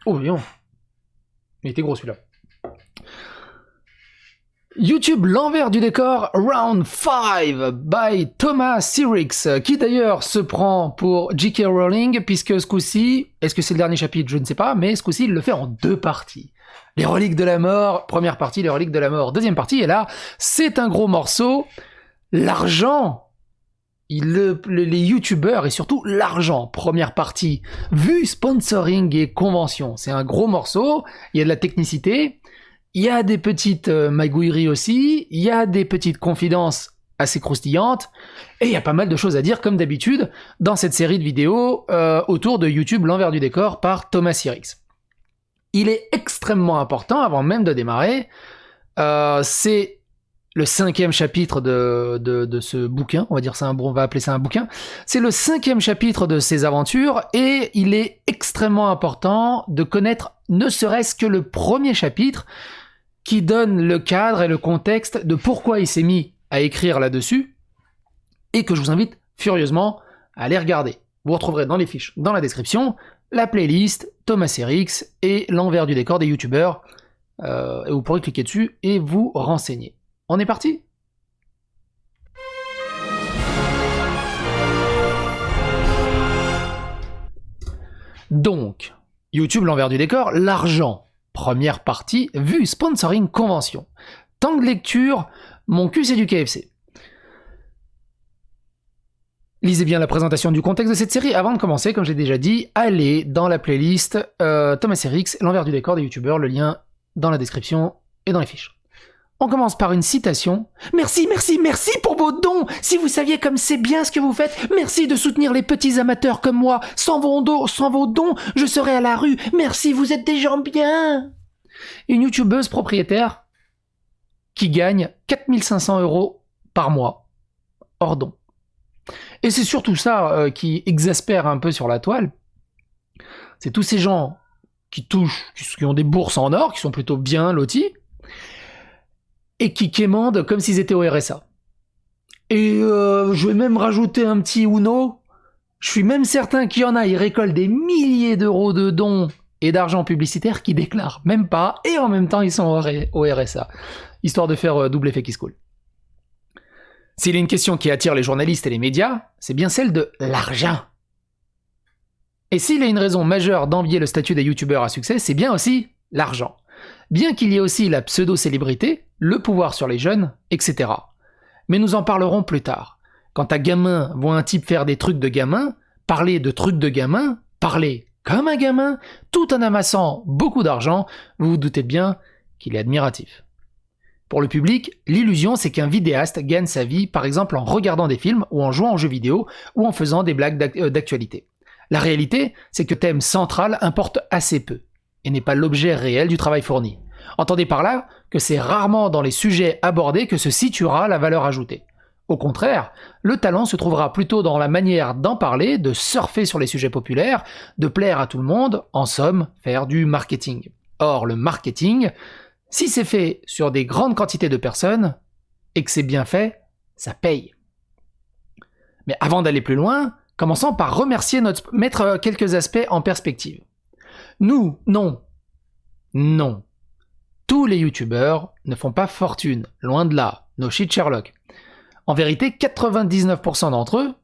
Oh, non. Il était gros celui-là. YouTube, l'envers du décor, Round 5 by Thomas Sirix, qui d'ailleurs se prend pour J.K. Rowling, puisque ce coup-ci, est-ce que c'est le dernier chapitre, je ne sais pas, mais ce coup-ci, il le fait en 2 parties. Les reliques de la mort, première partie, les reliques de la mort, deuxième partie, et là, c'est un gros morceau. L'argent, les youtubeurs, et surtout l'argent, première partie, vue, sponsoring et convention. C'est un gros morceau, il y a de la technicité, il y a des petites magouilleries aussi, il y a des petites confidences assez croustillantes, et il y a pas mal de choses à dire, comme d'habitude, dans cette série de vidéos autour de YouTube, l'envers du décor, par Thomas Sirix. Il est extrêmement important, avant même de démarrer, c'est le 5e chapitre de ce bouquin, on va appeler ça un bouquin, c'est le 5e chapitre de ses aventures, et il est extrêmement important de connaître ne serait-ce que le premier chapitre, qui donne le cadre et le contexte de pourquoi il s'est mis à écrire là-dessus, et que je vous invite furieusement à aller regarder. Vous retrouverez dans les fiches, dans la description, la playlist, Thomas Sirix et l'envers du décor des youtubeurs, et vous pourrez cliquer dessus et vous renseigner. On est parti ? Donc, YouTube, l'envers du décor, l'argent. Première partie, vue, sponsoring, convention. Temps de lecture, mon cul c'est du KFC. Lisez bien la présentation du contexte de cette série. Avant de commencer, comme j'ai déjà dit, allez dans la playlist Thomas Sirix, l'envers du décor des youtubeurs, le lien dans la description et dans les fiches. On commence par une citation. Merci, merci, merci pour vos dons. Si vous saviez comme c'est bien ce que vous faites, merci de soutenir les petits amateurs comme moi. Sans vos dons, je serais à la rue. Merci, vous êtes des gens bien. Une youtubeuse propriétaire qui gagne 4500 € par mois, hors don. Et c'est surtout ça qui exaspère un peu sur la toile. C'est tous ces gens qui ont des bourses en or, qui sont plutôt bien lotis, et qui quémandent comme s'ils étaient au RSA. Et je vais même rajouter un petit Uno. Je suis même certain qu'il y en a, ils récoltent des milliers d'euros de dons et d'argent publicitaire qui déclarent même pas, et en même temps ils sont au RSA. Histoire de faire double effet qui se coule. S'il y a une question qui attire les journalistes et les médias, c'est bien celle de l'argent. Et s'il y a une raison majeure d'envier le statut des youtubeurs à succès, c'est bien aussi l'argent. Bien qu'il y ait aussi la pseudo-célébrité, le pouvoir sur les jeunes, etc. Mais nous en parlerons plus tard. Quand un gamin voit un type faire des trucs de gamin, parler de trucs de gamin, parler comme un gamin, tout en amassant beaucoup d'argent, vous vous doutez bien qu'il est admiratif. Pour le public, l'illusion c'est qu'un vidéaste gagne sa vie par exemple en regardant des films ou en jouant aux jeux vidéo ou en faisant des blagues d'actualité. La réalité, c'est que le thème central importe assez peu et n'est pas l'objet réel du travail fourni. Entendez par là que c'est rarement dans les sujets abordés que se situera la valeur ajoutée. Au contraire, le talent se trouvera plutôt dans la manière d'en parler, de surfer sur les sujets populaires, de plaire à tout le monde, en somme, faire du marketing. Or, le marketing, si c'est fait sur des grandes quantités de personnes, et que c'est bien fait, ça paye. Mais avant d'aller plus loin, commençons par mettre quelques aspects en perspective. Nous, non. Tous les youtubeurs ne font pas fortune, loin de là, no shit Sherlock. En vérité, 99% d'entre eux,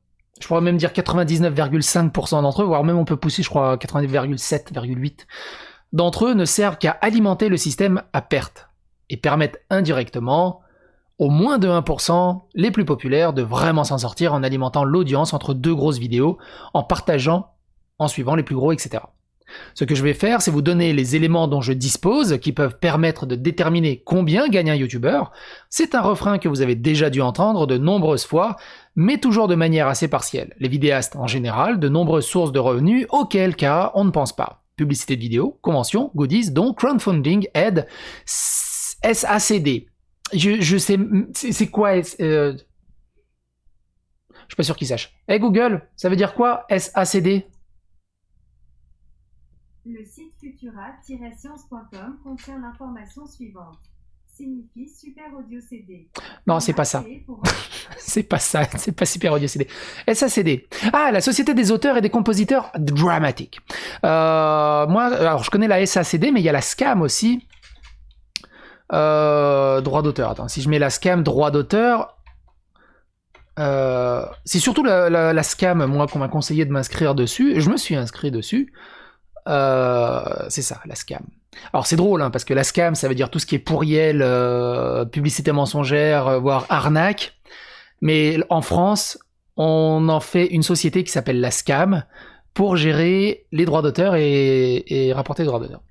je pourrais même dire 99,5% d'entre eux, voire même on peut pousser, je crois, 99,7,8% d'entre eux ne servent qu'à alimenter le système à perte et permettent indirectement aux moins de 1% les plus populaires de vraiment s'en sortir en alimentant l'audience entre deux grosses vidéos, en partageant, en suivant les plus gros, etc. Ce que je vais faire, c'est vous donner les éléments dont je dispose qui peuvent permettre de déterminer combien gagne un youtubeur. C'est un refrain que vous avez déjà dû entendre de nombreuses fois, mais toujours de manière assez partielle. Les vidéastes en général, de nombreuses sources de revenus, auquel cas on ne pense pas. Publicité de vidéos, conventions, goodies, dons, crowdfunding, aide, SACD. Je sais, c'est quoi Je suis pas sûr qu'ils sachent. Hey Google, ça veut dire quoi SACD? Le site futura-science.com contient l'information suivante. signifie Super Audio CD. Non, c'est pas ça. C'est pas ça, c'est pas Super Audio CD. SACD. Ah, la Société des auteurs et des compositeurs dramatiques. Moi, alors je connais la SACD, mais il y a la SCAM aussi. Droit d'auteur. Attends, si je mets la SCAM, droit d'auteur... c'est surtout la SCAM, moi, qu'on m'a conseillé de m'inscrire dessus. Je me suis inscrit dessus. C'est ça, la SCAM. Alors c'est drôle, hein, parce que la SCAM, ça veut dire tout ce qui est pourriel, publicité mensongère, voire arnaque. Mais en France, on en fait une société qui s'appelle la SCAM pour gérer les droits d'auteur et rapporter les droits d'auteur.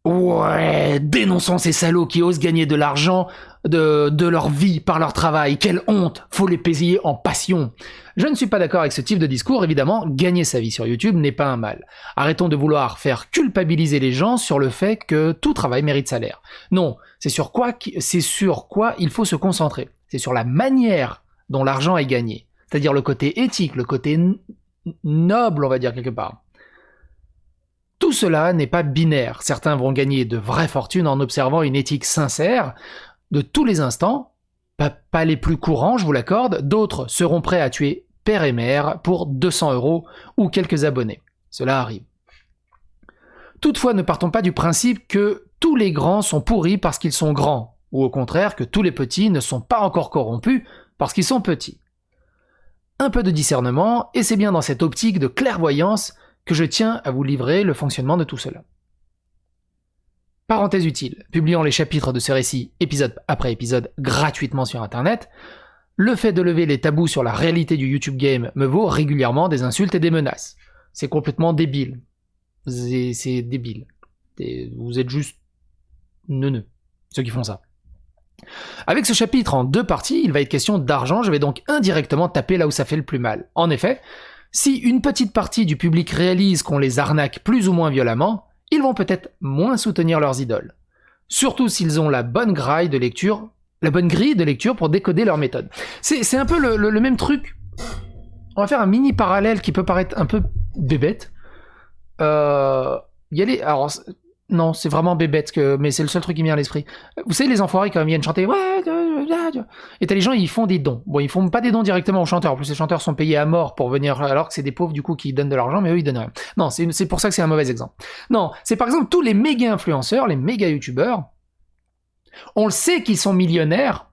Ouais, dénonçons ces salauds qui osent gagner de l'argent de leur vie par leur travail. Quelle honte, faut les payer en passion. Je ne suis pas d'accord avec ce type de discours, évidemment, gagner sa vie sur YouTube n'est pas un mal. Arrêtons de vouloir faire culpabiliser les gens sur le fait que tout travail mérite salaire. Non, c'est sur quoi il faut se concentrer. C'est sur la manière dont l'argent est gagné. C'est-à-dire le côté éthique, le côté noble, on va dire quelque part. Tout cela n'est pas binaire. Certains vont gagner de vraies fortunes en observant une éthique sincère de tous les instants, pas les plus courants, je vous l'accorde. D'autres seront prêts à tuer père et mère pour 200 € ou quelques abonnés. Cela arrive. Toutefois, ne partons pas du principe que tous les grands sont pourris parce qu'ils sont grands, ou au contraire que tous les petits ne sont pas encore corrompus parce qu'ils sont petits. Un peu de discernement, et c'est bien dans cette optique de clairvoyance que je tiens à vous livrer le fonctionnement de tout cela. Parenthèse utile, publiant les chapitres de ce récit épisode après épisode gratuitement sur internet, le fait de lever les tabous sur la réalité du YouTube game me vaut régulièrement des insultes et des menaces. C'est complètement débile. C'est débile. Vous êtes juste neuneux, ceux qui font ça. Avec ce chapitre en 2 parties, il va être question d'argent, je vais donc indirectement taper là où ça fait le plus mal. En effet, si une petite partie du public réalise qu'on les arnaque plus ou moins violemment, ils vont peut-être moins soutenir leurs idoles. Surtout s'ils ont la bonne grille de lecture pour décoder leur méthode. C'est un peu le même truc. On va faire un mini parallèle qui peut paraître un peu bébête. Alors, non, c'est vraiment bébête, mais c'est le seul truc qui me vient à l'esprit. Vous savez, les enfoirés, quand ils viennent chanter, ouais, et t'as les gens, ils font des dons. Bon, ils font pas des dons directement aux chanteurs. En plus, les chanteurs sont payés à mort pour venir, alors que c'est des pauvres, du coup, qui donnent de l'argent, mais eux, ils donnent rien. Non, c'est pour ça que c'est un mauvais exemple. Non, c'est par exemple tous les méga influenceurs, les méga youtubeurs. On le sait qu'ils sont millionnaires.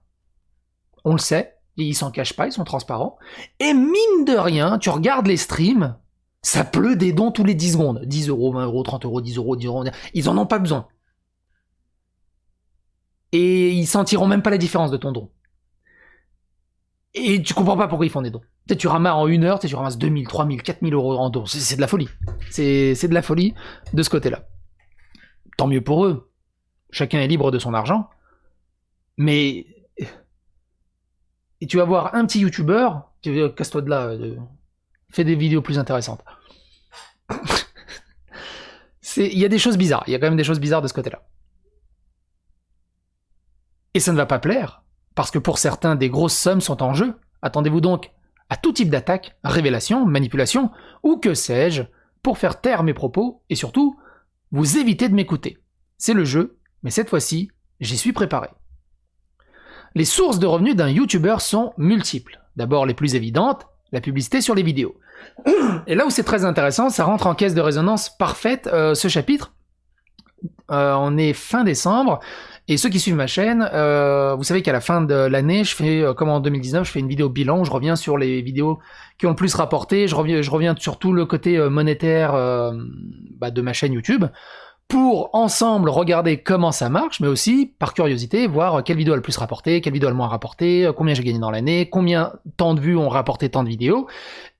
On le sait. Et ils s'en cachent pas, ils sont transparents. Et mine de rien, tu regardes les streams, ça pleut des dons tous les 10 secondes. 10 €, 20 €, 30 €, 10 €, 10 €. Ils en ont pas besoin. Et ils sentiront même pas la différence de ton don. Et tu comprends pas pourquoi ils font des dons. Peut-être tu ramasses en 1 heure, tu ramasses 2000, 3000, 4000 € en dons. C'est de la folie. C'est de la folie de ce côté-là. Tant mieux pour eux. Chacun est libre de son argent. Mais... Et tu vas voir un petit youtubeur, tu vas casse-toi de là, fais des vidéos plus intéressantes. Il y a des choses bizarres, il y a quand même des choses bizarres de ce côté-là. Et ça ne va pas plaire, parce que pour certains, des grosses sommes sont en jeu. Attendez-vous donc à tout type d'attaque, révélation, manipulation, ou que sais-je, pour faire taire mes propos, et surtout, vous éviter de m'écouter. C'est le jeu, mais cette fois-ci, j'y suis préparé. Les sources de revenus d'un youtubeur sont multiples. D'abord les plus évidentes, la publicité sur les vidéos. Et là où c'est très intéressant, ça rentre en caisse de résonance parfaite, ce chapitre. On est fin décembre, et ceux qui suivent ma chaîne, vous savez qu'à la fin de l'année, je fais, comme en 2019, je fais une vidéo bilan où je reviens sur les vidéos qui ont le plus rapporté, je reviens sur tout le côté monétaire de ma chaîne YouTube, pour ensemble regarder comment ça marche, mais aussi, par curiosité, voir quelle vidéo a le plus rapporté, quelle vidéo a le moins rapporté, combien j'ai gagné dans l'année, combien tant de vues ont rapporté tant de vidéos.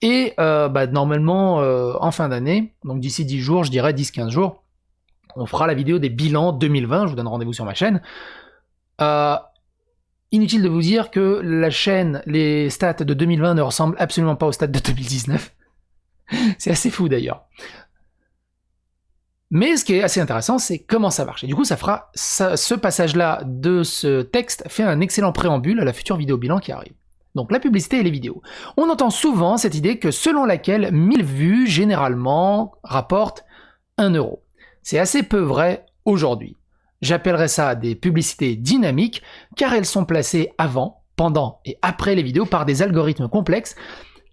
Et normalement, en fin d'année, donc d'ici 10 jours, je dirais 10-15 jours, on fera la vidéo des bilans 2020, je vous donne rendez-vous sur ma chaîne. Inutile de vous dire que la chaîne, les stats de 2020 ne ressemblent absolument pas aux stats de 2019. C'est assez fou d'ailleurs. Mais ce qui est assez intéressant, c'est comment ça marche. Et du coup, ce passage-là de ce texte fait un excellent préambule à la future vidéo bilan qui arrive. Donc la publicité et les vidéos. On entend souvent cette idée que selon laquelle 1000 vues, généralement, rapportent 1€. C'est assez peu vrai aujourd'hui. J'appellerais ça des publicités dynamiques car elles sont placées avant, pendant et après les vidéos par des algorithmes complexes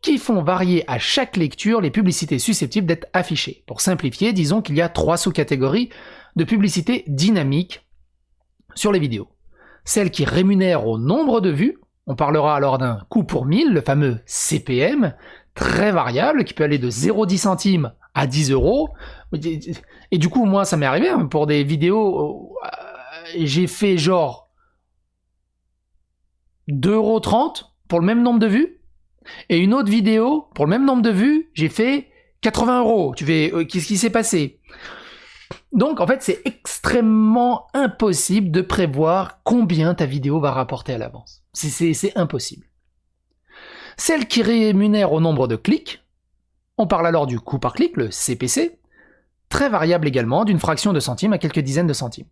qui font varier à chaque lecture les publicités susceptibles d'être affichées. Pour simplifier, disons qu'il y a 3 sous-catégories de publicités dynamiques sur les vidéos. Celles qui rémunèrent au nombre de vues, on parlera alors d'un coût pour 1000, le fameux CPM, très variable, qui peut aller de 0,10 centimes à 10€. Et du coup, moi, ça m'est arrivé, pour des vidéos, j'ai fait genre 2,30€ pour le même nombre de vues, et une autre vidéo, pour le même nombre de vues, j'ai fait 80€. Tu fais, qu'est-ce qui s'est passé? Donc, en fait, c'est extrêmement impossible de prévoir combien ta vidéo va rapporter à l'avance. C'est impossible. Celle qui rémunère au nombre de clics, on parle alors du coût par clic, le CPC, très variable également, d'une fraction de centime à quelques dizaines de centimes.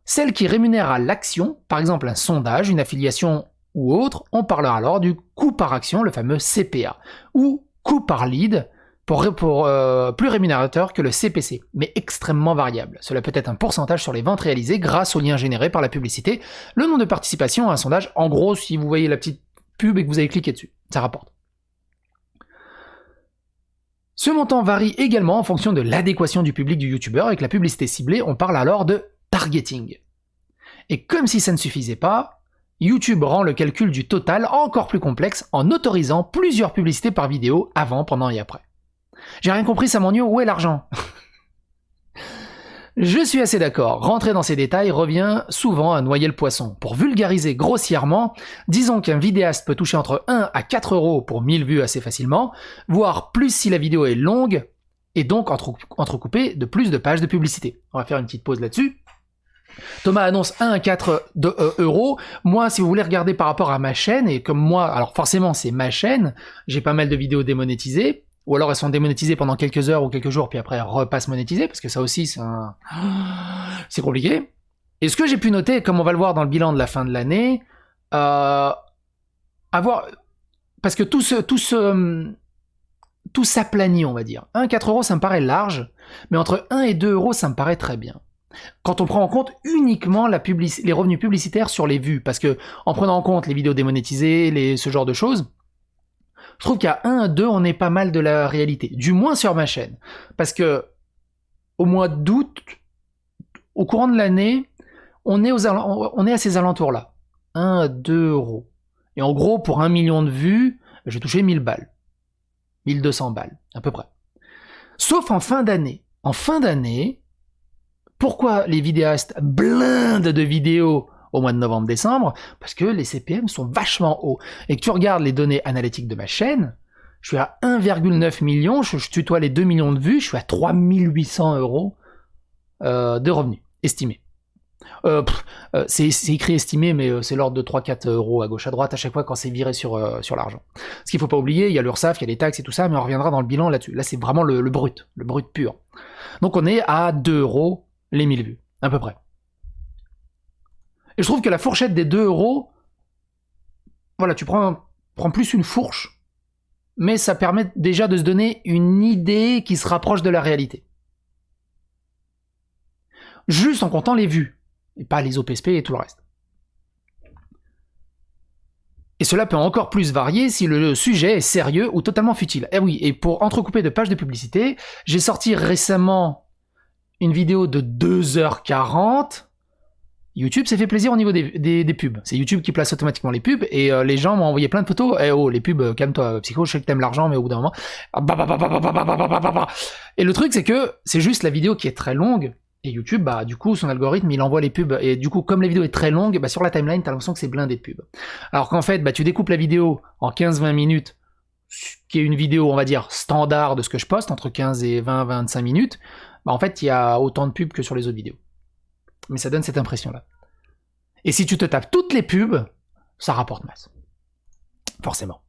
Celle qui rémunère à l'action, par exemple un sondage, une affiliation ou autre, on parlera alors du coût par action, le fameux CPA, ou coût par lead, pour plus rémunérateur que le CPC, mais extrêmement variable. Cela peut être un pourcentage sur les ventes réalisées grâce aux liens générés par la publicité, le nombre de participations à un sondage, en gros, si vous voyez la petite pub et que vous avez cliqué dessus, ça rapporte. Ce montant varie également en fonction de l'adéquation du public du youtubeur avec la publicité ciblée, on parle alors de targeting. Et comme si ça ne suffisait pas, YouTube rend le calcul du total encore plus complexe en autorisant plusieurs publicités par vidéo avant, pendant et après. J'ai rien compris, Samonio, où est l'argent? Je suis assez d'accord, rentrer dans ces détails revient souvent à noyer le poisson. Pour vulgariser grossièrement, disons qu'un vidéaste peut toucher entre 1 à 4€ pour 1000 vues assez facilement, voire plus si la vidéo est longue, et donc entrecoupée de plus de pages de publicité. On va faire une petite pause là-dessus. Thomas annonce 1 à 4 euros. Moi, si vous voulez regarder par rapport à ma chaîne, et comme moi, alors forcément c'est ma chaîne, j'ai pas mal de vidéos démonétisées, ou alors elles sont démonétisées pendant quelques heures ou quelques jours, puis après elles repassent monétisées, parce que ça aussi c'est compliqué. Et ce que j'ai pu noter, comme on va le voir dans le bilan de la fin de l'année, parce que tout s'aplanit, on va dire. 1 à 4 euros, ça me paraît large, mais entre 1 et 2 euros, ça me paraît très bien. Quand on prend en compte uniquement les revenus publicitaires sur les vues, parce que en prenant en compte les vidéos démonétisées, ce genre de choses, je trouve qu'à 1 à 2, on est pas mal de la réalité, du moins sur ma chaîne. Parce que au mois d'août, au courant de l'année, on est à ces alentours-là. 1 à 2 euros. Et en gros, pour 1 million de vues, j'ai touché 1000 balles. 1200 balles, à peu près. Sauf en fin d'année. En fin d'année, pourquoi les vidéastes blindent de vidéos au mois de novembre-décembre? Parce que les CPM sont vachement hauts. Et que tu regardes les données analytiques de ma chaîne, je suis à 1,9 million, je tutoie les 2 millions de vues, je suis à 3800€ de revenus estimés. C'est écrit estimé, mais c'est l'ordre de 3-4 euros à gauche à droite à chaque fois quand c'est viré sur l'argent. Ce qu'il faut pas oublier, il y a l'URSSAF, il y a les taxes et tout ça, mais on reviendra dans le bilan là-dessus. Là, c'est vraiment le brut pur. Donc on est à 2 euros les 1000 vues, à peu près. Et je trouve que la fourchette des 2 euros, voilà, tu prends plus une fourche, mais ça permet déjà de se donner une idée qui se rapproche de la réalité. Juste en comptant les vues, et pas les OPSP et tout le reste. Et cela peut encore plus varier si le sujet est sérieux ou totalement futile. Et oui, et pour entrecouper de pages de publicité, j'ai sorti récemment une vidéo de 2h40. YouTube s'est fait plaisir au niveau des pubs. C'est YouTube qui place automatiquement les pubs, et les gens m'ont envoyé plein de photos. Eh oh, les pubs, calme-toi, Psycho, je sais que t'aimes l'argent, mais au bout d'un moment... Et le truc, c'est que c'est juste la vidéo qui est très longue, et YouTube, bah du coup, son algorithme, il envoie les pubs, et du coup, comme la vidéo est très longue, bah sur la timeline, t'as l'impression que c'est blindé de pubs. Alors qu'en fait, bah tu découpes la vidéo en 15-20 minutes, qui est une vidéo, on va dire, standard de ce que je poste, entre 15 et 20-25 minutes, bah en fait, il y a autant de pubs que sur les autres vidéos. Mais ça donne cette impression-là. Et si tu te tapes toutes les pubs, ça rapporte masse. Forcément.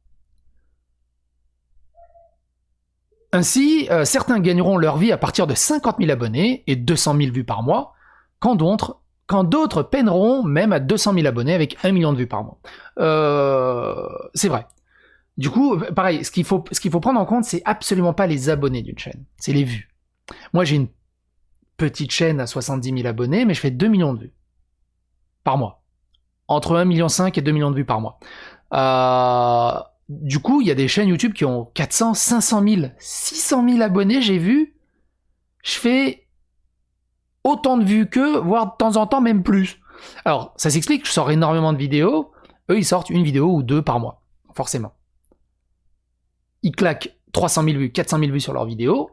Ainsi, certains gagneront leur vie à partir de 50 000 abonnés et 200 000 vues par mois, quand d'autres peineront même à 200 000 abonnés avec 1 million de vues par mois. C'est vrai. Du coup, pareil, ce qu'il faut prendre en compte, c'est absolument pas les abonnés d'une chaîne, c'est les vues. Moi, j'ai une petite chaîne à 70 000 abonnés, mais je fais 2 millions de vues par mois. Entre 1,5 million et 2 millions de vues par mois. Du coup, il y a des chaînes YouTube qui ont 400, 500 000, 600 000 abonnés, j'ai vu. Je fais autant de vues qu'eux, voire de temps en temps même plus. Alors, ça s'explique, je sors énormément de vidéos. Eux, ils sortent une vidéo ou deux par mois, forcément. Ils claquent 300 000 vues, 400 000 vues sur leurs vidéos.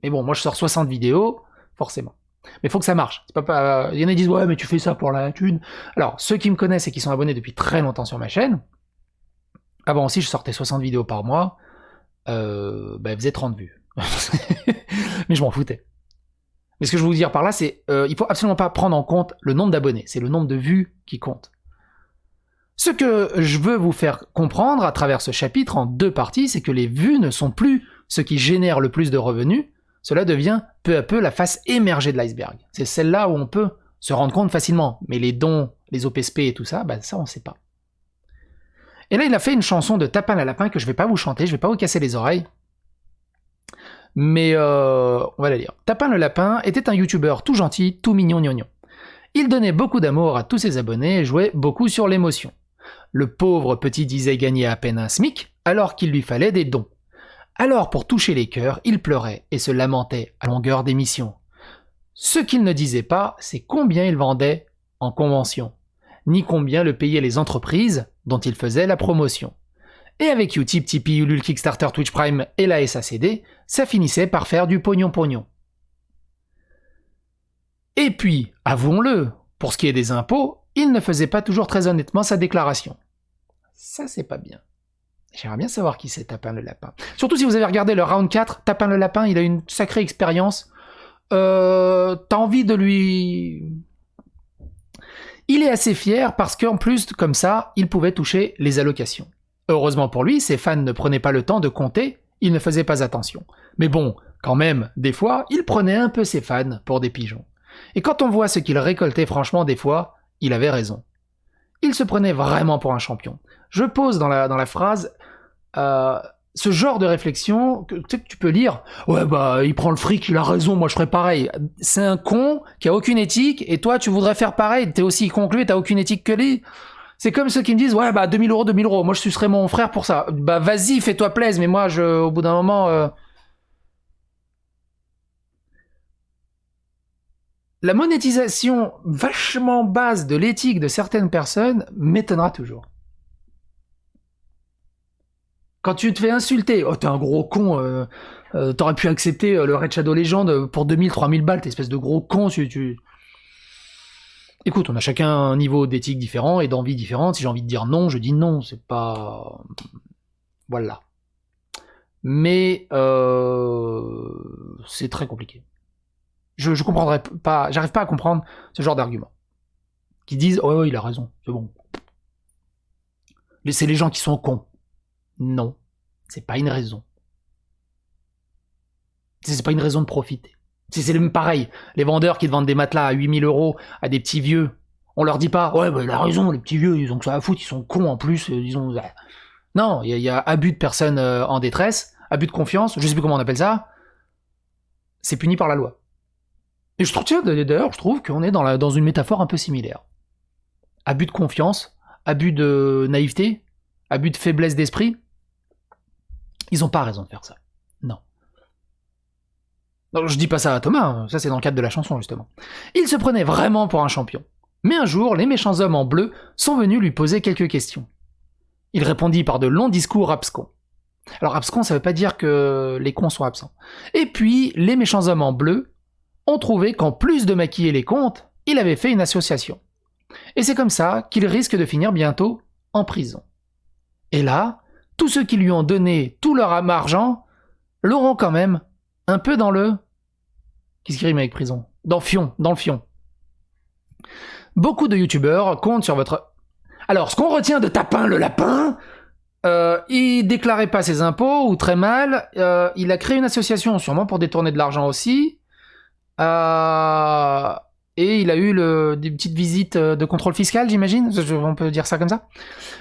Mais bon, moi, je sors 60 vidéos, forcément. Mais il faut que ça marche. C'est pas... Il y en a qui disent, ouais, mais tu fais ça pour la thune. Alors, ceux qui me connaissent et qui sont abonnés depuis très longtemps sur ma chaîne, avant aussi, je sortais 60 vidéos par mois, ils faisaient 30 vues. Mais je m'en foutais. Mais ce que je veux vous dire par là, c'est il faut absolument pas prendre en compte le nombre d'abonnés. C'est le nombre de vues qui compte. Ce que je veux vous faire comprendre à travers ce chapitre en 2 parties, c'est que les vues ne sont plus ce qui génère le plus de revenus. Cela devient peu à peu la face émergée de l'iceberg. C'est celle-là où on peut se rendre compte facilement. Mais les dons, les OPSP et tout ça, ça on sait pas. Et là, il a fait une chanson de Tapin le Lapin que je vais pas vous chanter, je vais pas vous casser les oreilles. Mais on va la lire. Tapin le Lapin était un youtubeur tout gentil, tout mignon gnognon. Il donnait beaucoup d'amour à tous ses abonnés et jouait beaucoup sur l'émotion. Le pauvre petit disait gagner à peine un SMIC, alors qu'il lui fallait des dons. Alors pour toucher les cœurs, il pleurait et se lamentait à longueur d'émission. Ce qu'il ne disait pas, c'est combien il vendait en convention, ni combien le payaient les entreprises dont il faisait la promotion. Et avec Utip, Tipeee, Ulule, Kickstarter, Twitch Prime et la SACD, ça finissait par faire du pognon-pognon. Et puis, avouons-le, pour ce qui est des impôts, il ne faisait pas toujours très honnêtement sa déclaration. Ça, c'est pas bien. J'aimerais bien savoir qui c'est Tapin le Lapin. Surtout si vous avez regardé le round 4, Tapin le Lapin, il a une sacrée expérience. T'as envie de lui... Il est assez fier parce qu'en plus, comme ça, il pouvait toucher les allocations. Heureusement pour lui, ses fans ne prenaient pas le temps de compter, il ne faisait pas attention. Mais bon, quand même, des fois, il prenait un peu ses fans pour des pigeons. Et quand on voit ce qu'il récoltait, franchement, des fois, il avait raison. Il se prenait vraiment pour un champion. Je pose dans la phrase ce genre de réflexion que tu peux lire. Ouais, il prend le fric, il a raison, moi je ferais pareil. C'est un con qui a aucune éthique, et toi tu voudrais faire pareil, t'es aussi con que lui, t'as aucune éthique que lui. C'est comme ceux qui me disent, ouais, 2000 €, moi je sucerais mon frère pour ça. Vas-y, fais-toi plaisir, mais moi, au bout d'un moment... La monétisation vachement basse de l'éthique de certaines personnes m'étonnera toujours. Quand tu te fais insulter, oh t'es un gros con, t'aurais pu accepter le Raid Shadow Legend pour 2000, 3000 balles, t'es espèce de gros con, Écoute, on a chacun un niveau d'éthique différent et d'envie différente. Si j'ai envie de dire non, je dis non, c'est pas... Voilà. Mais c'est très compliqué. Je comprendrais pas, j'arrive pas à comprendre ce genre d'argument. Qui disent, oh il a raison, c'est bon. C'est les gens qui sont cons. Non, c'est pas une raison. C'est pas une raison de profiter. C'est même pareil, les vendeurs qui te vendent des matelas à 8000 € à des petits vieux, on leur dit pas, ouais, il a raison, les petits vieux, ils ont que ça à foutre, ils sont cons en plus, ils ont... Non, il y a abus de personnes en détresse, abus de confiance, je sais plus comment on appelle ça, c'est puni par la loi. Et je trouve qu'on est dans une métaphore un peu similaire. Abus de confiance, abus de naïveté, abus de faiblesse d'esprit, ils ont pas raison de faire ça. Non. Non, je dis pas ça à Thomas, ça c'est dans le cadre de la chanson justement. Il se prenait vraiment pour un champion. Mais un jour, les méchants hommes en bleu sont venus lui poser quelques questions. Il répondit par de longs discours abscons. Alors abscons, ça veut pas dire que les cons sont absents. Et puis, les méchants hommes en bleu ont trouvé qu'en plus de maquiller les comptes, il avait fait une association. Et c'est comme ça qu'il risque de finir bientôt en prison. Et là, tous ceux qui lui ont donné tout leur argent l'auront quand même un peu dans le... Qu'est-ce qui rime avec prison ? Dans le fion. Beaucoup de youtubeurs comptent sur votre... Alors, ce qu'on retient de Tapin le Lapin, il déclarait pas ses impôts, ou très mal, il a créé une association, sûrement pour détourner de l'argent aussi, et il a eu des petites visites de contrôle fiscal, j'imagine, on peut dire ça comme ça.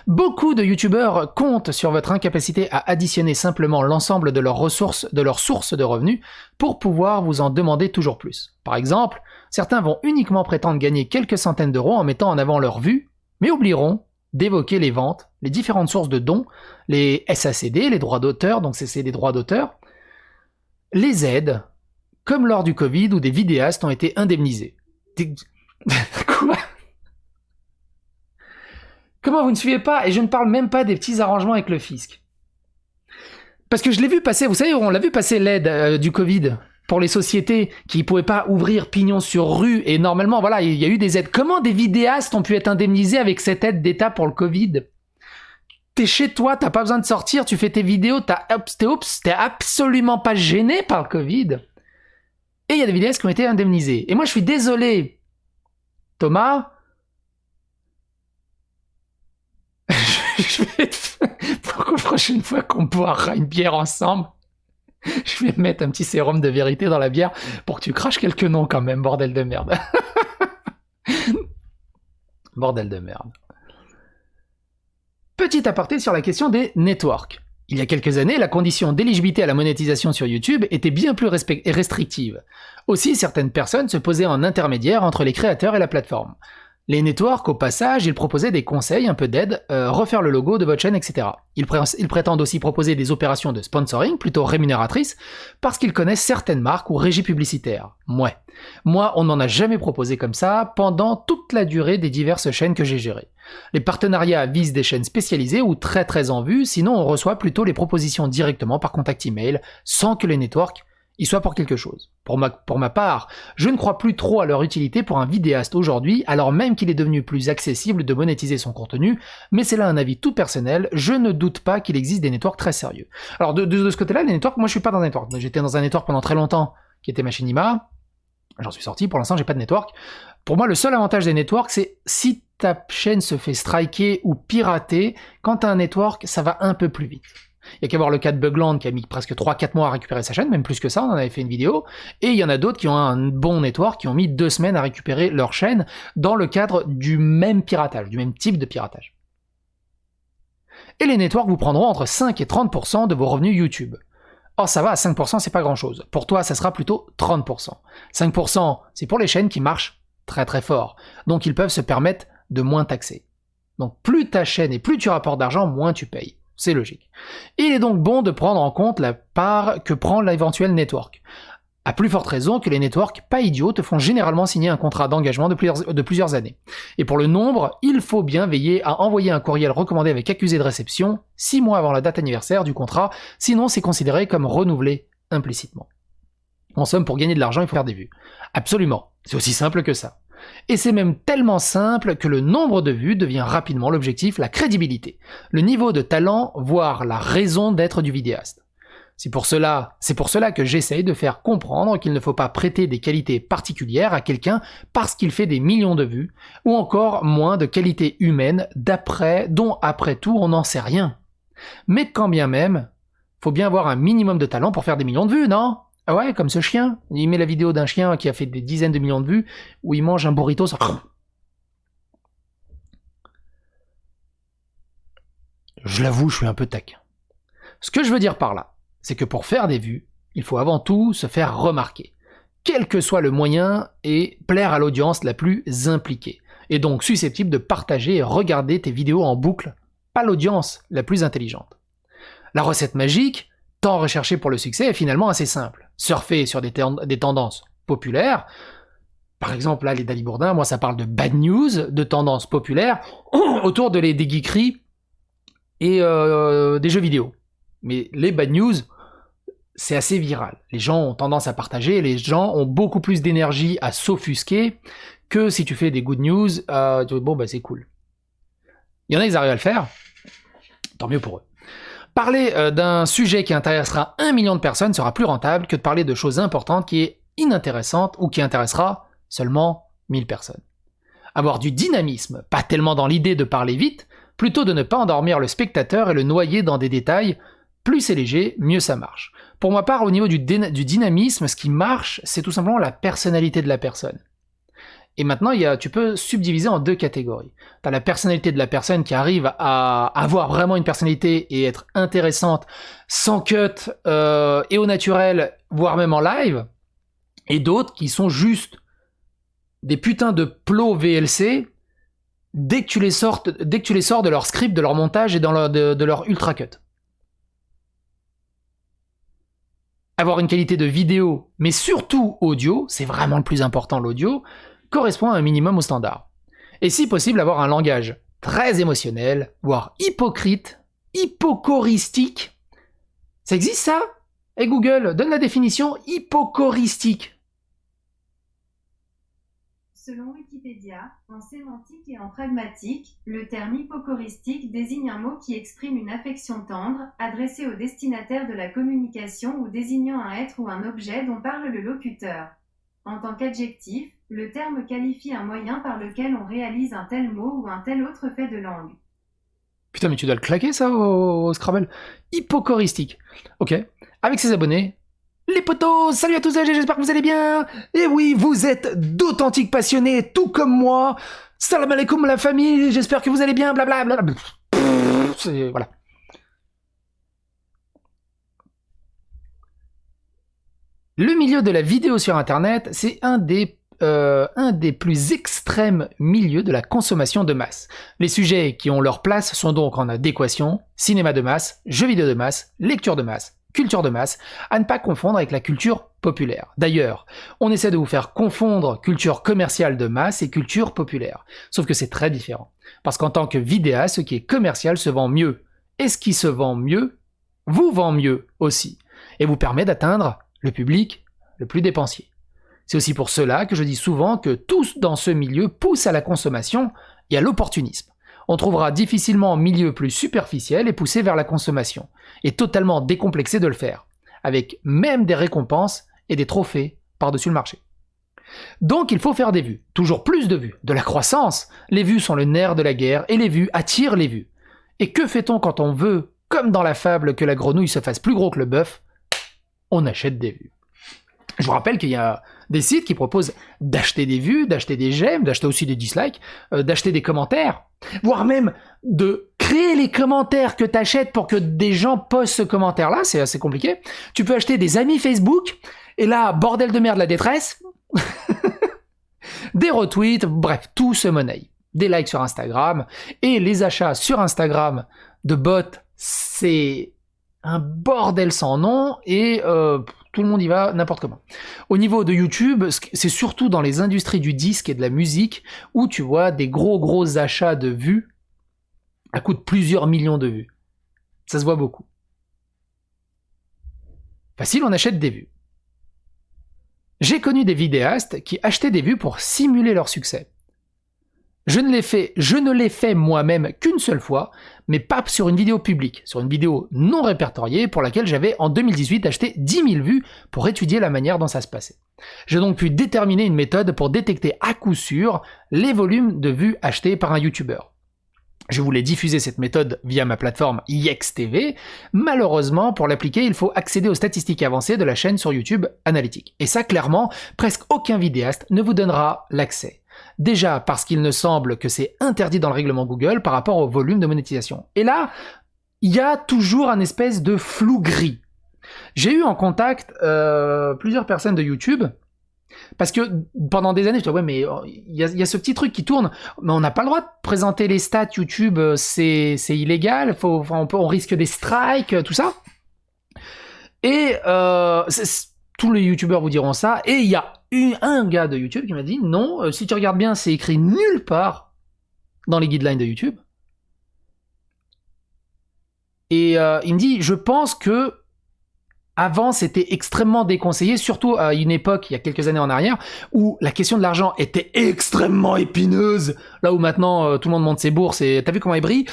Beaucoup de youtubeurs comptent sur votre incapacité à additionner simplement l'ensemble de leurs ressources, de leurs sources de revenus, pour pouvoir vous en demander toujours plus. Par exemple, certains vont uniquement prétendre gagner quelques centaines d'euros en mettant en avant leur vue, mais oublieront d'évoquer les ventes, les différentes sources de dons, les SACD, les droits d'auteur, donc c'est des droits d'auteur, les aides, comme lors du Covid où des vidéastes ont été indemnisés. Quoi ? Comment vous ne suivez pas ? Et je ne parle même pas des petits arrangements avec le fisc. Parce que je l'ai vu passer, vous savez, on l'a vu passer l'aide du Covid pour les sociétés qui ne pouvaient pas ouvrir pignon sur rue, et normalement, voilà, il y a eu des aides. Comment des vidéastes ont pu être indemnisés avec cette aide d'État pour le Covid ? T'es chez toi, t'as pas besoin de sortir, tu fais tes vidéos, t'es absolument pas gêné par le Covid. Et il y a des vidéastes qui ont été indemnisés. Et moi, je suis désolé, Thomas. Pour la prochaine fois qu'on boira une bière ensemble, je vais mettre un petit sérum de vérité dans la bière pour que tu craches quelques noms quand même, bordel de merde. Bordel de merde. Petit aparté sur la question des networks. Il y a quelques années, la condition d'éligibilité à la monétisation sur YouTube était bien plus restrictive. Aussi, certaines personnes se posaient en intermédiaire entre les créateurs et la plateforme. Les networks, au passage, ils proposaient des conseils, un peu d'aide, refaire le logo de votre chaîne, etc. Ils prétendent aussi proposer des opérations de sponsoring, plutôt rémunératrices, parce qu'ils connaissent certaines marques ou régies publicitaires. Moi, on n'en a jamais proposé comme ça pendant toute la durée des diverses chaînes que j'ai gérées. Les partenariats visent des chaînes spécialisées ou très très en vue, sinon on reçoit plutôt les propositions directement par contact email, sans que les networks y soient pour quelque chose. Pour ma part, je ne crois plus trop à leur utilité pour un vidéaste aujourd'hui, alors même qu'il est devenu plus accessible de monétiser son contenu, mais c'est là un avis tout personnel, je ne doute pas qu'il existe des networks très sérieux. Alors de ce côté-là, les networks, moi je suis pas dans un network. J'étais dans un network pendant très longtemps, qui était Machinima, j'en suis sorti, pour l'instant j'ai pas de network. Pour moi, le seul avantage des networks, c'est si ta chaîne se fait striker ou pirater, quand t'as un network, ça va un peu plus vite. Il y a qu'à voir le cas de Bugland qui a mis presque 3-4 mois à récupérer sa chaîne, même plus que ça, on en avait fait une vidéo, et il y en a d'autres qui ont un bon network, qui ont mis 2 semaines à récupérer leur chaîne dans le cadre du même piratage, du même type de piratage. Et les networks vous prendront entre 5 et 30% de vos revenus YouTube. Or ça va, à 5% c'est pas grand chose. Pour toi ça sera plutôt 30%. 5% c'est pour les chaînes qui marchent très très fort, donc ils peuvent se permettre de moins taxer. Donc plus ta chaîne et plus tu rapportes d'argent, moins tu payes. C'est logique. Il est donc bon de prendre en compte la part que prend l'éventuel network. À plus forte raison que les networks pas idiots te font généralement signer un contrat d'engagement de plusieurs années. Et pour le nombre, il faut bien veiller à envoyer un courriel recommandé avec accusé de réception 6 mois avant la date anniversaire du contrat, sinon c'est considéré comme renouvelé implicitement. En somme, pour gagner de l'argent, il faut faire des vues. Absolument. C'est aussi simple que ça. Et c'est même tellement simple que le nombre de vues devient rapidement l'objectif, la crédibilité, le niveau de talent, voire la raison d'être du vidéaste. C'est pour cela que j'essaye de faire comprendre qu'il ne faut pas prêter des qualités particulières à quelqu'un parce qu'il fait des millions de vues, ou encore moins de qualités humaines dont après tout on n'en sait rien. Mais quand bien même, faut bien avoir un minimum de talent pour faire des millions de vues, non ? Ah ouais, comme ce chien. Il met la vidéo d'un chien qui a fait des dizaines de millions de vues, où il mange un burrito. Je l'avoue, je suis un peu taquin. Ce que je veux dire par là, c'est que pour faire des vues, il faut avant tout se faire remarquer, quel que soit le moyen, et plaire à l'audience la plus impliquée, et donc susceptible de partager et regarder tes vidéos en boucle, pas l'audience la plus intelligente. La recette magique, tant recherchée pour le succès, est finalement assez simple. Surfer sur des tendances populaires, par exemple là les Dalibourdins, moi ça parle de bad news, de tendances populaires, autour des geekeries et des jeux vidéo. Mais les bad news, c'est assez viral. Les gens ont tendance à partager, les gens ont beaucoup plus d'énergie à s'offusquer que si tu fais des good news, bon bah c'est cool. Il y en a, ils arrivent à le faire, tant mieux pour eux. Parler d'un sujet qui intéressera 1 million de personnes sera plus rentable que de parler de choses importantes qui est inintéressante ou qui intéressera seulement 1000 personnes. Avoir du dynamisme, pas tellement dans l'idée de parler vite, plutôt de ne pas endormir le spectateur et le noyer dans des détails. Plus c'est léger, mieux ça marche. Pour ma part, au niveau du dynamisme, ce qui marche, c'est tout simplement la personnalité de la personne. Et maintenant, tu peux subdiviser en 2 catégories. Tu as la personnalité de la personne qui arrive à avoir vraiment une personnalité et être intéressante sans cut et au naturel, voire même en live. Et d'autres qui sont juste des putains de plots VLC dès que tu les sors de leur script, de leur montage et de leur ultra cut. Avoir une qualité de vidéo, mais surtout audio, c'est vraiment le plus important, l'audio, correspond à un minimum au standard. Et si possible, avoir un langage très émotionnel, voire hypocoristique. Ça existe ça ? Et Google, donne la définition hypocoristique. Selon Wikipédia, en sémantique et en pragmatique, le terme hypocoristique désigne un mot qui exprime une affection tendre, adressée au destinataire de la communication ou désignant un être ou un objet dont parle le locuteur. En tant qu'adjectif, le terme qualifie un moyen par lequel on réalise un tel mot ou un tel autre fait de langue. Putain, mais tu dois le claquer ça au Scrabble. Hypocoristique. Ok. Avec ses abonnés, les potos, salut à tous, j'espère que vous allez bien. Et oui, vous êtes d'authentiques passionnés, tout comme moi. Salam alaikum la famille, j'espère que vous allez bien, blablabla. Voilà. Le milieu de la vidéo sur Internet, c'est un des plus extrêmes milieux de la consommation de masse. Les sujets qui ont leur place sont donc en adéquation, cinéma de masse, jeux vidéo de masse, lecture de masse, culture de masse, à ne pas confondre avec la culture populaire. D'ailleurs, on essaie de vous faire confondre culture commerciale de masse et culture populaire. Sauf que c'est très différent. Parce qu'en tant que vidéaste, ce qui est commercial se vend mieux. Et ce qui se vend mieux, vous vend mieux aussi. Et vous permet d'atteindre le public le plus dépensier. C'est aussi pour cela que je dis souvent que tous dans ce milieu poussent à la consommation et à l'opportunisme. On trouvera difficilement un milieu plus superficiel et poussé vers la consommation, et totalement décomplexé de le faire, avec même des récompenses et des trophées par-dessus le marché. Donc il faut faire des vues, toujours plus de vues, de la croissance. Les vues sont le nerf de la guerre et les vues attirent les vues. Et que fait-on quand on veut, comme dans la fable, que la grenouille se fasse plus gros que le bœuf ? On achète des vues. Je vous rappelle qu'il y a des sites qui proposent d'acheter des vues, d'acheter des j'aime, d'acheter aussi des dislikes, d'acheter des commentaires, voire même de créer les commentaires que tu achètes pour que des gens postent ce commentaire-là, c'est assez compliqué. Tu peux acheter des amis Facebook, et là, bordel de merde, la détresse, des retweets, bref, tout se monnaie. Des likes sur Instagram, et les achats sur Instagram de bots, c'est un bordel sans nom, et tout le monde y va n'importe comment. Au niveau de YouTube, c'est surtout dans les industries du disque et de la musique où tu vois des gros achats de vues à coût de plusieurs millions de vues. Ça se voit beaucoup. Facile, on achète des vues. J'ai connu des vidéastes qui achetaient des vues pour simuler leur succès. Je ne l'ai fait moi-même qu'une seule fois, mais pas sur une vidéo publique, sur une vidéo non répertoriée pour laquelle j'avais en 2018 acheté 10 000 vues pour étudier la manière dont ça se passait. J'ai donc pu déterminer une méthode pour détecter à coup sûr les volumes de vues achetés par un youtubeur. Je voulais diffuser cette méthode via ma plateforme IXTV. Malheureusement, pour l'appliquer, il faut accéder aux statistiques avancées de la chaîne sur YouTube Analytics. Et ça, clairement, presque aucun vidéaste ne vous donnera l'accès. Déjà parce qu'il ne semble que c'est interdit dans le règlement Google par rapport au volume de monétisation. Et là, il y a toujours un espèce de flou gris. J'ai eu en contact plusieurs personnes de YouTube, parce que pendant des années, je disais, ouais, mais il y a ce petit truc qui tourne, mais on n'a pas le droit de présenter les stats YouTube, c'est illégal, on risque des strikes, tout ça. Et tous les youtubeurs vous diront ça, et il y a un gars de YouTube qui m'a dit non, si tu regardes bien, c'est écrit nulle part dans les guidelines de YouTube. Et il me dit, je pense que avant c'était extrêmement déconseillé, surtout à une époque, il y a quelques années en arrière, où la question de l'argent était extrêmement épineuse, là où maintenant tout le monde monte ses bourses et t'as vu comment il brille.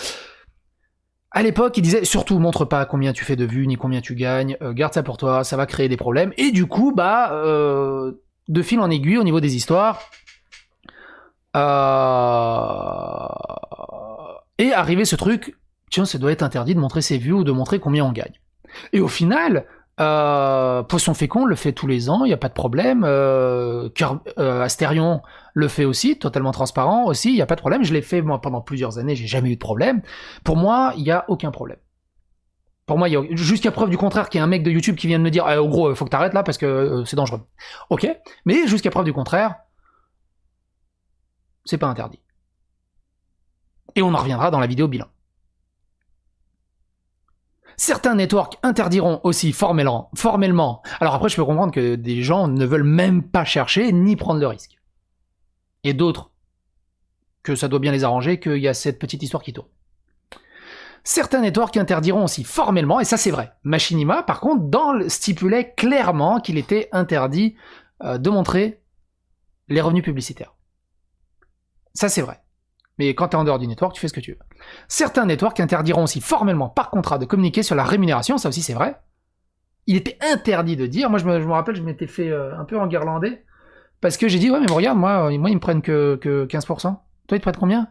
À l'époque, il disait surtout montre pas combien tu fais de vues ni combien tu gagnes, garde ça pour toi, ça va créer des problèmes. Et du coup, de fil en aiguille au niveau des histoires, et arrivé ce truc, tiens, ça doit être interdit de montrer ses vues ou de montrer combien on gagne. Et au final, Poisson fécond le fait tous les ans, il n'y a pas de problème. Astérion le fait aussi, totalement transparent aussi, il n'y a pas de problème. Je l'ai fait moi pendant plusieurs années, j'ai jamais eu de problème. Pour moi, il n'y a aucun problème. Pour moi, jusqu'à preuve du contraire qu'il y a un mec de YouTube qui vient de me dire en gros, faut que t'arrêtes là parce que c'est dangereux. Ok, mais jusqu'à preuve du contraire, c'est pas interdit. Et on en reviendra dans la vidéo bilan. Certains networks interdiront aussi formellement. Alors après, je peux comprendre que des gens ne veulent même pas chercher ni prendre le risque. Et d'autres, que ça doit bien les arranger, qu'il y a cette petite histoire qui tourne. Certains networks interdiront aussi formellement, et ça c'est vrai. Machinima, par contre, stipulait clairement qu'il était interdit de montrer les revenus publicitaires. Ça c'est vrai. Mais quand tu es en dehors du network, tu fais ce que tu veux. Certains networks interdiront aussi formellement par contrat de communiquer sur la rémunération, ça aussi c'est vrai. Il était interdit de dire, moi je me rappelle, je m'étais fait un peu enguirlander, parce que j'ai dit, ouais mais regarde, moi ils me prennent que 15%. Toi ils te prennent combien?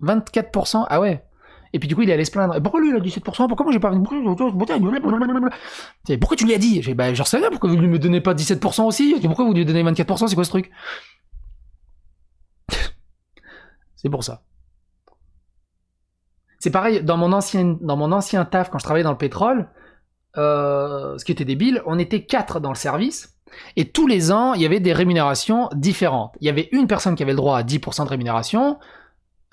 24%? Ah ouais. Et puis du coup il est allé se plaindre. Et pourquoi lui il a 17%? Pourquoi moi j'ai pas... Pourquoi tu lui as dit? J'ai bah j'en sais rien, pourquoi vous lui me donnez pas 17% aussi? Pourquoi vous lui donnez 24%? C'est quoi ce truc? C'est pour ça. C'est pareil, dans mon ancien taf, quand je travaillais dans le pétrole, ce qui était débile, on était 4 dans le service, et tous les ans, il y avait des rémunérations différentes. Il y avait une personne qui avait le droit à 10% de rémunération,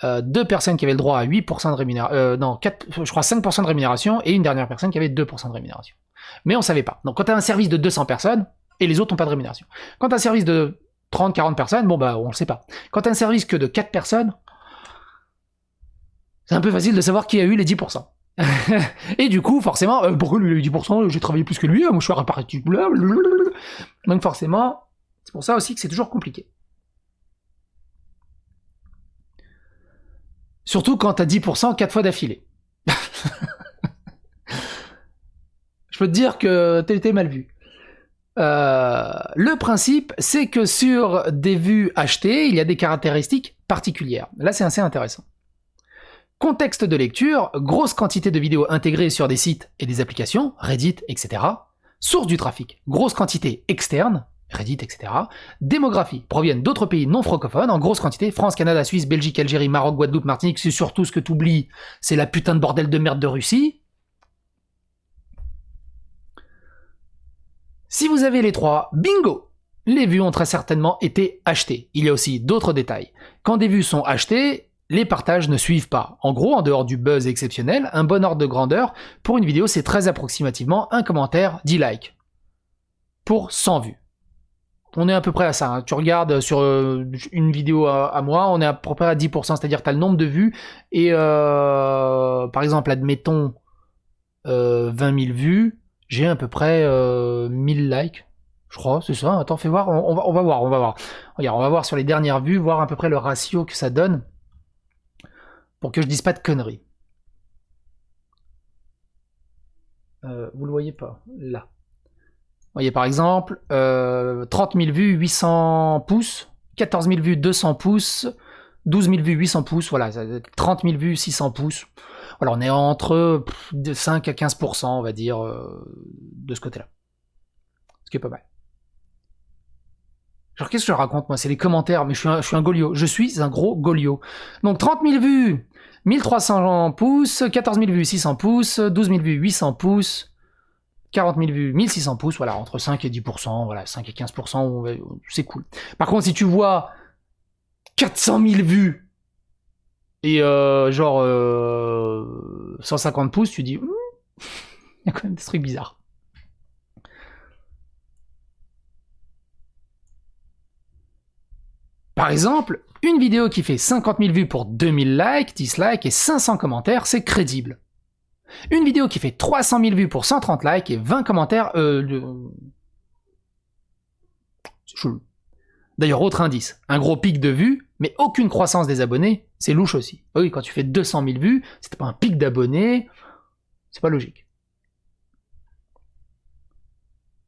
2 personnes qui avaient le droit à 8% de rémunération, non, 4, je crois 5% de rémunération, et une dernière personne qui avait 2% de rémunération. Mais on savait pas. Donc quand tu as un service de 200 personnes, et les autres n'ont pas de rémunération. Quand tu as un service de 30-40 personnes, bon bah on le sait pas. Quand tu as un service que de 4 personnes, c'est un peu facile de savoir qui a eu les 10%. Et du coup, forcément, pourquoi lui il a eu 10%? J'ai travaillé plus que lui, moi je suis réparti. Donc forcément, c'est pour ça aussi que c'est toujours compliqué. Surtout quand t'as 10% 4 fois d'affilée. Je peux te dire que t'as été mal vu. Le principe, c'est que sur des vues achetées, il y a des caractéristiques particulières. Là, c'est assez intéressant. Contexte de lecture, grosse quantité de vidéos intégrées sur des sites et des applications, Reddit, etc. Source du trafic, grosse quantité externe, Reddit, etc. Démographie, proviennent d'autres pays non francophones, en grosse quantité, France, Canada, Suisse, Belgique, Algérie, Maroc, Guadeloupe, Martinique, c'est surtout ce que t'oublies, c'est la putain de bordel de merde de Russie. Si vous avez les trois, bingo! Les vues ont très certainement été achetées. Il y a aussi d'autres détails. Quand des vues sont achetées, les partages ne suivent pas. En gros, en dehors du buzz exceptionnel, un bon ordre de grandeur, pour une vidéo, c'est très approximativement un commentaire, 10 likes. Pour 100 vues. On est à peu près à ça. Hein. Tu regardes sur une vidéo à moi, on est à peu près à 10%, c'est-à-dire que tu as le nombre de vues, et par exemple, admettons 20 000 vues, j'ai à peu près 1000 likes. Je crois, c'est ça. Attends, fais voir. On va voir. Regarde, on va voir sur les dernières vues, voir à peu près le ratio que ça donne. Pour que je dise pas de conneries. Vous le voyez pas, là. Vous voyez par exemple, 30 000 vues, 800 pouces, 14 000 vues, 200 pouces, 12 000 vues, 800 pouces, voilà, 30 000 vues, 600 pouces. Voilà, on est entre 5 à 15%, on va dire, de ce côté-là. Ce qui est pas mal. Genre, qu'est-ce que je raconte, moi? C'est les commentaires, mais je suis un Goliot. Je suis un gros Goliot. Donc, 30 000 vues, 1300 pouces, 14 000 vues, 600 pouces, 12 000 vues, 800 pouces, 40 000 vues, 1600 pouces, voilà, entre 5 et 10%, voilà, 5 et 15%, c'est cool. Par contre, si tu vois 400 000 vues et 150 pouces, tu dis, il y a quand même des trucs bizarres. Par exemple, une vidéo qui fait 50 000 vues pour 2000 likes, 10 likes et 500 commentaires, c'est crédible. Une vidéo qui fait 300 000 vues pour 130 likes et 20 commentaires, c'est chelou. D'ailleurs, autre indice, un gros pic de vues, mais aucune croissance des abonnés, c'est louche aussi. Oui, quand tu fais 200 000 vues, c'était pas un pic d'abonnés, c'est pas logique.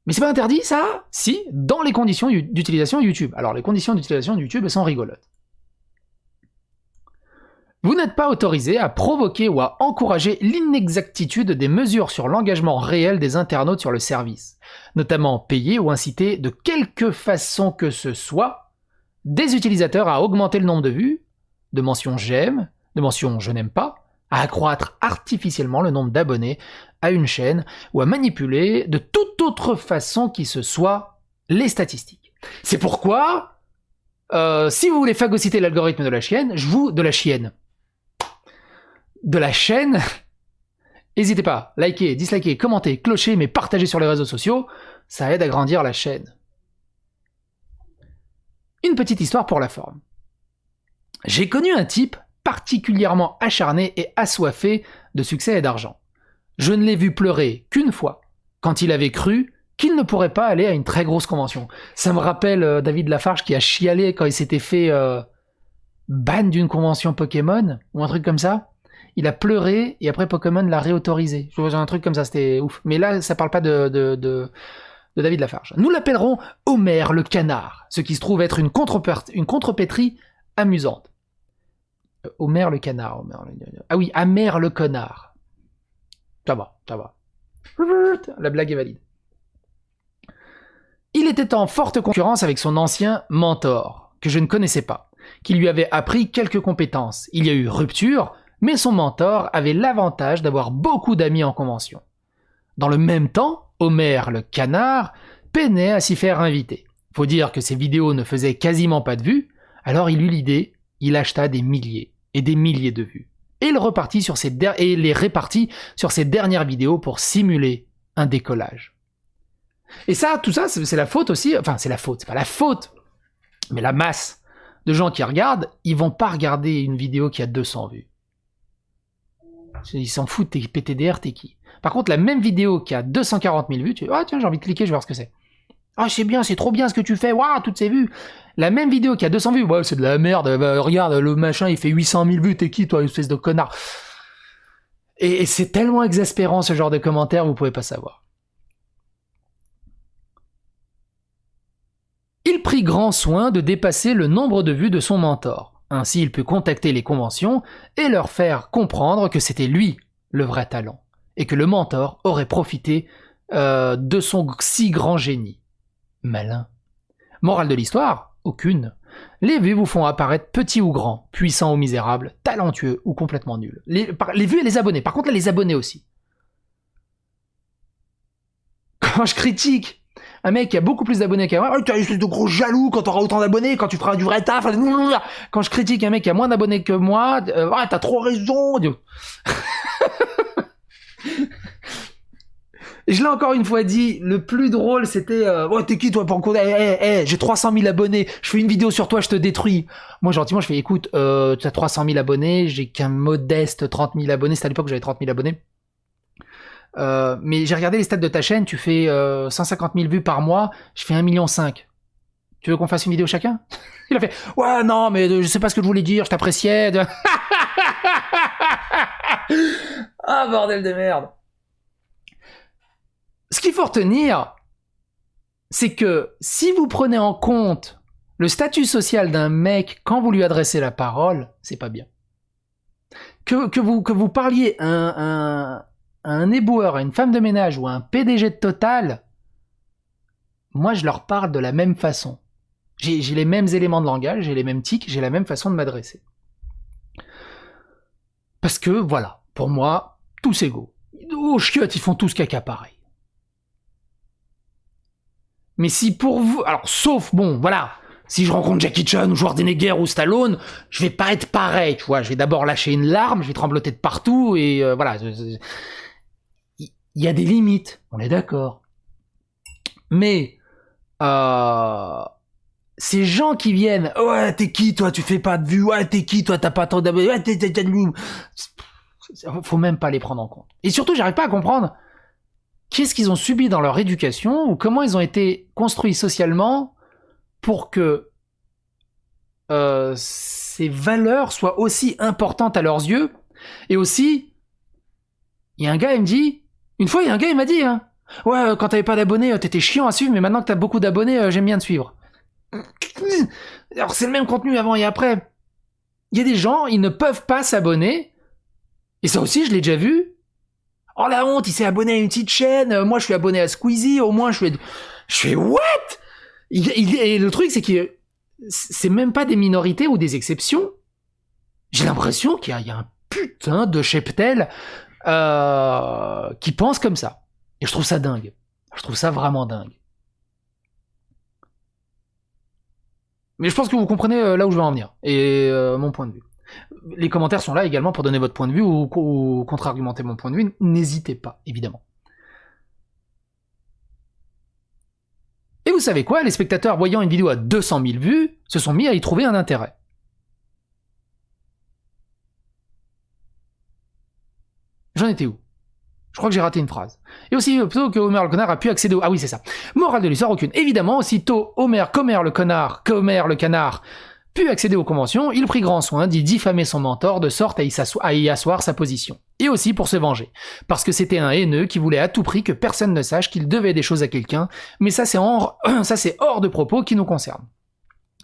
Mais c'est pas interdit, ça? Si, dans les conditions d'utilisation YouTube. Alors, les conditions d'utilisation de YouTube, elles sont rigolotes. Vous n'êtes pas autorisé à provoquer ou à encourager l'inexactitude des mesures sur l'engagement réel des internautes sur le service, notamment payer ou inciter de quelque façon que ce soit des utilisateurs à augmenter le nombre de vues, de mentions j'aime, de mentions je n'aime pas, à accroître artificiellement le nombre d'abonnés à une chaîne ou à manipuler de toute autre façon qui ce soit les statistiques. C'est pourquoi, si vous voulez phagocyter l'algorithme de la chaîne, n'hésitez pas, likez, dislikez, commentez, clochez, mais partagez sur les réseaux sociaux, ça aide à grandir la chaîne. Une petite histoire pour la forme. J'ai connu un type particulièrement acharné et assoiffé de succès et d'argent. Je ne l'ai vu pleurer qu'une fois, quand il avait cru qu'il ne pourrait pas aller à une très grosse convention. Ça me rappelle David Lafarge qui a chialé quand il s'était fait ban d'une convention Pokémon, ou un truc comme ça. Il a pleuré, et après Pokémon l'a réautorisé. Je vois un truc comme ça, c'était ouf. Mais là, ça parle pas de David Lafarge. Nous l'appellerons Homer le canard, ce qui se trouve être une contrepétrie amusante. Homer le canard. Ah oui, Amer le connard. Ça va. La blague est valide. Il était en forte concurrence avec son ancien mentor, que je ne connaissais pas, qui lui avait appris quelques compétences. Il y a eu rupture, mais son mentor avait l'avantage d'avoir beaucoup d'amis en convention. Dans le même temps, Homer le canard peinait à s'y faire inviter. Faut dire que ses vidéos ne faisaient quasiment pas de vues, alors il eut l'idée, il acheta des milliers et des milliers de vues. Et il les répartit sur ses dernières vidéos pour simuler un décollage. Et ça, tout ça, c'est la faute aussi, enfin c'est pas la faute, mais la masse de gens qui regardent, ils vont pas regarder une vidéo qui a 200 vues. Ils s'en foutent, t'es PTDR, t'es qui? Par contre, la même vidéo qui a 240 000 vues, tu dis, ah tiens, j'ai envie de cliquer, je vais voir ce que c'est. Ah, c'est bien, c'est trop bien ce que tu fais, waouh, toutes ces vues. La même vidéo qui a 200 vues, ouais, c'est de la merde, bah, regarde, le machin, il fait 800 000 vues, t'es qui, toi, espèce de connard? Et c'est tellement exaspérant, ce genre de commentaires, vous pouvez pas savoir. Il prit grand soin de dépasser le nombre de vues de son mentor. Ainsi, il put contacter les conventions et leur faire comprendre que c'était lui le vrai talent, et que le mentor aurait profité de son si grand génie. Malin. Morale de l'histoire, aucune. Les vues vous font apparaître petit ou grand, puissant ou misérable, talentueux ou complètement nul. Les vues et les abonnés. Par contre, là, les abonnés aussi. Quand je critique un mec qui a beaucoup plus d'abonnés qu'à moi, oh, tu es espèce de gros jaloux quand t'auras autant d'abonnés, quand tu feras du vrai taf. Quand je critique un mec qui a moins d'abonnés que moi, ouais, t'as trop raison. Je l'ai encore une fois dit, le plus drôle c'était ouais, t'es qui toi pour j'ai 300 000 abonnés, je fais une vidéo sur toi, je te détruis. Moi gentiment je fais écoute, tu as 300 000 abonnés, j'ai qu'un modeste 30 000 abonnés, c'était à l'époque où j'avais 30 000 abonnés. Mais j'ai regardé les stats de ta chaîne, tu fais 150 000 vues par mois, je fais 1,5 million. Tu veux qu'on fasse une vidéo chacun? Il a fait ouais non mais je sais pas ce que je voulais dire, je t'appréciais. Ah bordel de merde. Ce qu'il faut retenir, c'est que si vous prenez en compte le statut social d'un mec quand vous lui adressez la parole, c'est pas bien. Que vous parliez à un éboueur, à une femme de ménage ou à un PDG de Total, moi je leur parle de la même façon. J'ai les mêmes éléments de langage, j'ai les mêmes tics, j'ai la même façon de m'adresser. Parce que voilà, pour moi, tous égaux. Aux chiottes, ils font tous caca pareil. Mais si pour vous... Alors, sauf, bon, voilà, si je rencontre Jackie Chan ou Schwarzenegger ou Stallone, je vais pas être pareil, tu vois. Je vais d'abord lâcher une larme, je vais trembloter de partout, et voilà. Il y a des limites, on est d'accord. Mais, ces gens qui viennent, ouais, t'es qui, toi, tu fais pas de vues, ouais, t'es qui, toi, t'as pas tant d'abonnés, ouais, t'es faut même pas les prendre en compte. Et surtout, j'arrive pas à comprendre... Qu'est-ce qu'ils ont subi dans leur éducation ou comment ils ont été construits socialement pour que ces valeurs soient aussi importantes à leurs yeux. Et aussi, il y a un gars, il me dit, une fois il y a un gars, il m'a dit, hein, ouais, quand t'avais pas d'abonnés, t'étais chiant à suivre, mais maintenant que t'as beaucoup d'abonnés, j'aime bien te suivre. Alors c'est le même contenu avant et après. Il y a des gens, ils ne peuvent pas s'abonner. Et ça aussi, je l'ai déjà vu. Oh la honte, il s'est abonné à une petite chaîne. Moi, je suis abonné à Squeezie. Au moins, je fais what? Et le truc, c'est que c'est même pas des minorités ou des exceptions. J'ai l'impression qu'il y a un putain de cheptel qui pense comme ça. Et je trouve ça dingue. Je trouve ça vraiment dingue. Mais je pense que vous comprenez là où je veux en venir. Et mon point de vue. Les commentaires sont là également pour donner votre point de vue ou contre-argumenter mon point de vue. N'hésitez pas, évidemment. Et vous savez quoi? Les spectateurs voyant une vidéo à 200 000 vues se sont mis à y trouver un intérêt. J'en étais où? Je crois que j'ai raté une phrase. Et aussi, plutôt que Homer le connard a pu accéder au... Ah oui, c'est ça. Morale de l'histoire, aucune. Évidemment, aussitôt Comer le canard, pu accéder aux conventions, il prit grand soin d'y diffamer son mentor de sorte à y asseoir sa position. Et aussi pour se venger. Parce que c'était un haineux qui voulait à tout prix que personne ne sache qu'il devait des choses à quelqu'un, mais ça c'est hors de propos qui nous concerne.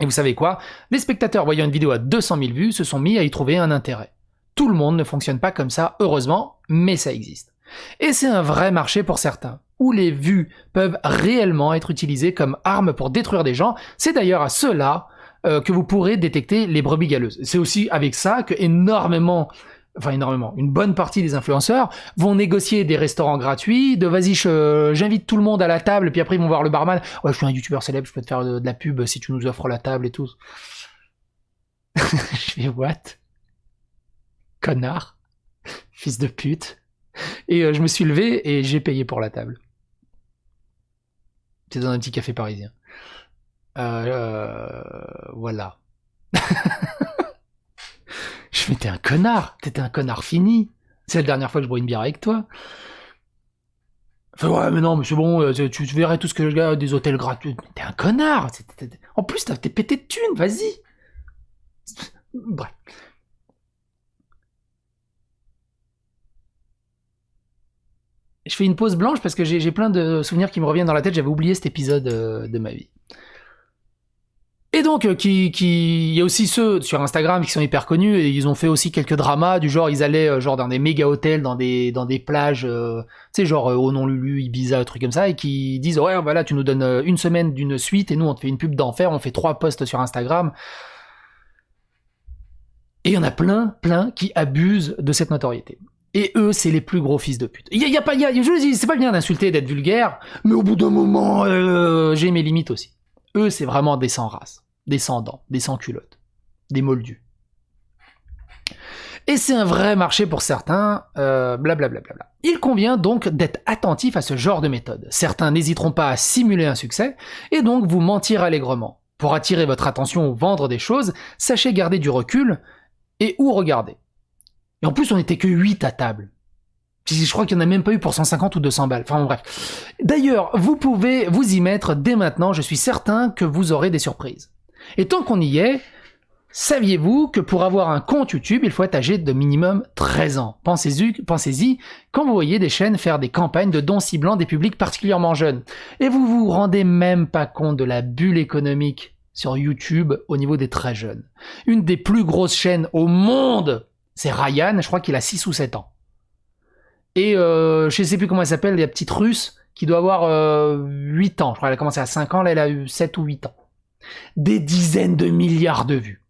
Et vous savez quoi? Les spectateurs voyant une vidéo à 200 000 vues se sont mis à y trouver un intérêt. Tout le monde ne fonctionne pas comme ça, heureusement, mais ça existe. Et c'est un vrai marché pour certains, où les vues peuvent réellement être utilisées comme armes pour détruire des gens. C'est d'ailleurs à ceux-là que vous pourrez détecter les brebis galeuses. C'est aussi avec ça que énormément, une bonne partie des influenceurs vont négocier des restaurants gratuits, de vas-y, j'invite tout le monde à la table, puis après ils vont voir le barman, ouais, je suis un youtubeur célèbre, je peux te faire de la pub si tu nous offres la table et tout. Je fais what? Connard, fils de pute. Et je me suis levé et j'ai payé pour la table. C'est dans un petit café parisien. Voilà. Je fais, t'es un connard, t'étais un connard fini. C'est la dernière fois que je bois une bière avec toi. Fait, ouais, mais non, mais c'est bon, tu verrais tout ce que je gagne, des hôtels gratuits. T'es un connard. En plus, t'es pété de thunes, vas-y. Bref. Je fais une pause blanche parce que j'ai plein de souvenirs qui me reviennent dans la tête. J'avais oublié cet épisode de ma vie. Et donc, il y a aussi ceux sur Instagram qui sont hyper connus et ils ont fait aussi quelques dramas du genre ils allaient genre dans des méga hôtels, dans des plages, tu sais genre Honolulu, Ibiza, trucs comme ça, et qui disent ouais voilà tu nous donnes une semaine d'une suite et nous on te fait une pub d'enfer, on fait 3 posts sur Instagram. Et il y en a plein qui abusent de cette notoriété. Et eux, c'est les plus gros fils de pute. Je dis, c'est pas bien d'insulter, d'être vulgaire, mais au bout d'un moment, j'ai mes limites aussi. Eux, c'est vraiment des sans-race, des sans-dents, des sans-culottes, des moldus. Et c'est un vrai marché pour certains, blablabla. Il convient donc d'être attentif à ce genre de méthode. Certains n'hésiteront pas à simuler un succès, et donc vous mentir allègrement. Pour attirer votre attention ou vendre des choses, sachez garder du recul et où regarder. Et en plus, on n'était que 8 à table. Je crois qu'il n'y en a même pas eu pour 150 ou 200 balles. Enfin bon, bref. D'ailleurs, vous pouvez vous y mettre dès maintenant. Je suis certain que vous aurez des surprises. Et tant qu'on y est, saviez-vous que pour avoir un compte YouTube, il faut être âgé de minimum 13 ans. Pensez-y quand vous voyez des chaînes faire des campagnes de dons ciblant des publics particulièrement jeunes. Et vous vous rendez même pas compte de la bulle économique sur YouTube au niveau des très jeunes. Une des plus grosses chaînes au monde, c'est Ryan, je crois qu'il a 6 ou 7 ans. Et je sais plus comment elle s'appelle, la petite russe qui doit avoir 8 ans. Je crois qu'elle a commencé à 5 ans, là elle a eu 7 ou 8 ans. Des dizaines de milliards de vues.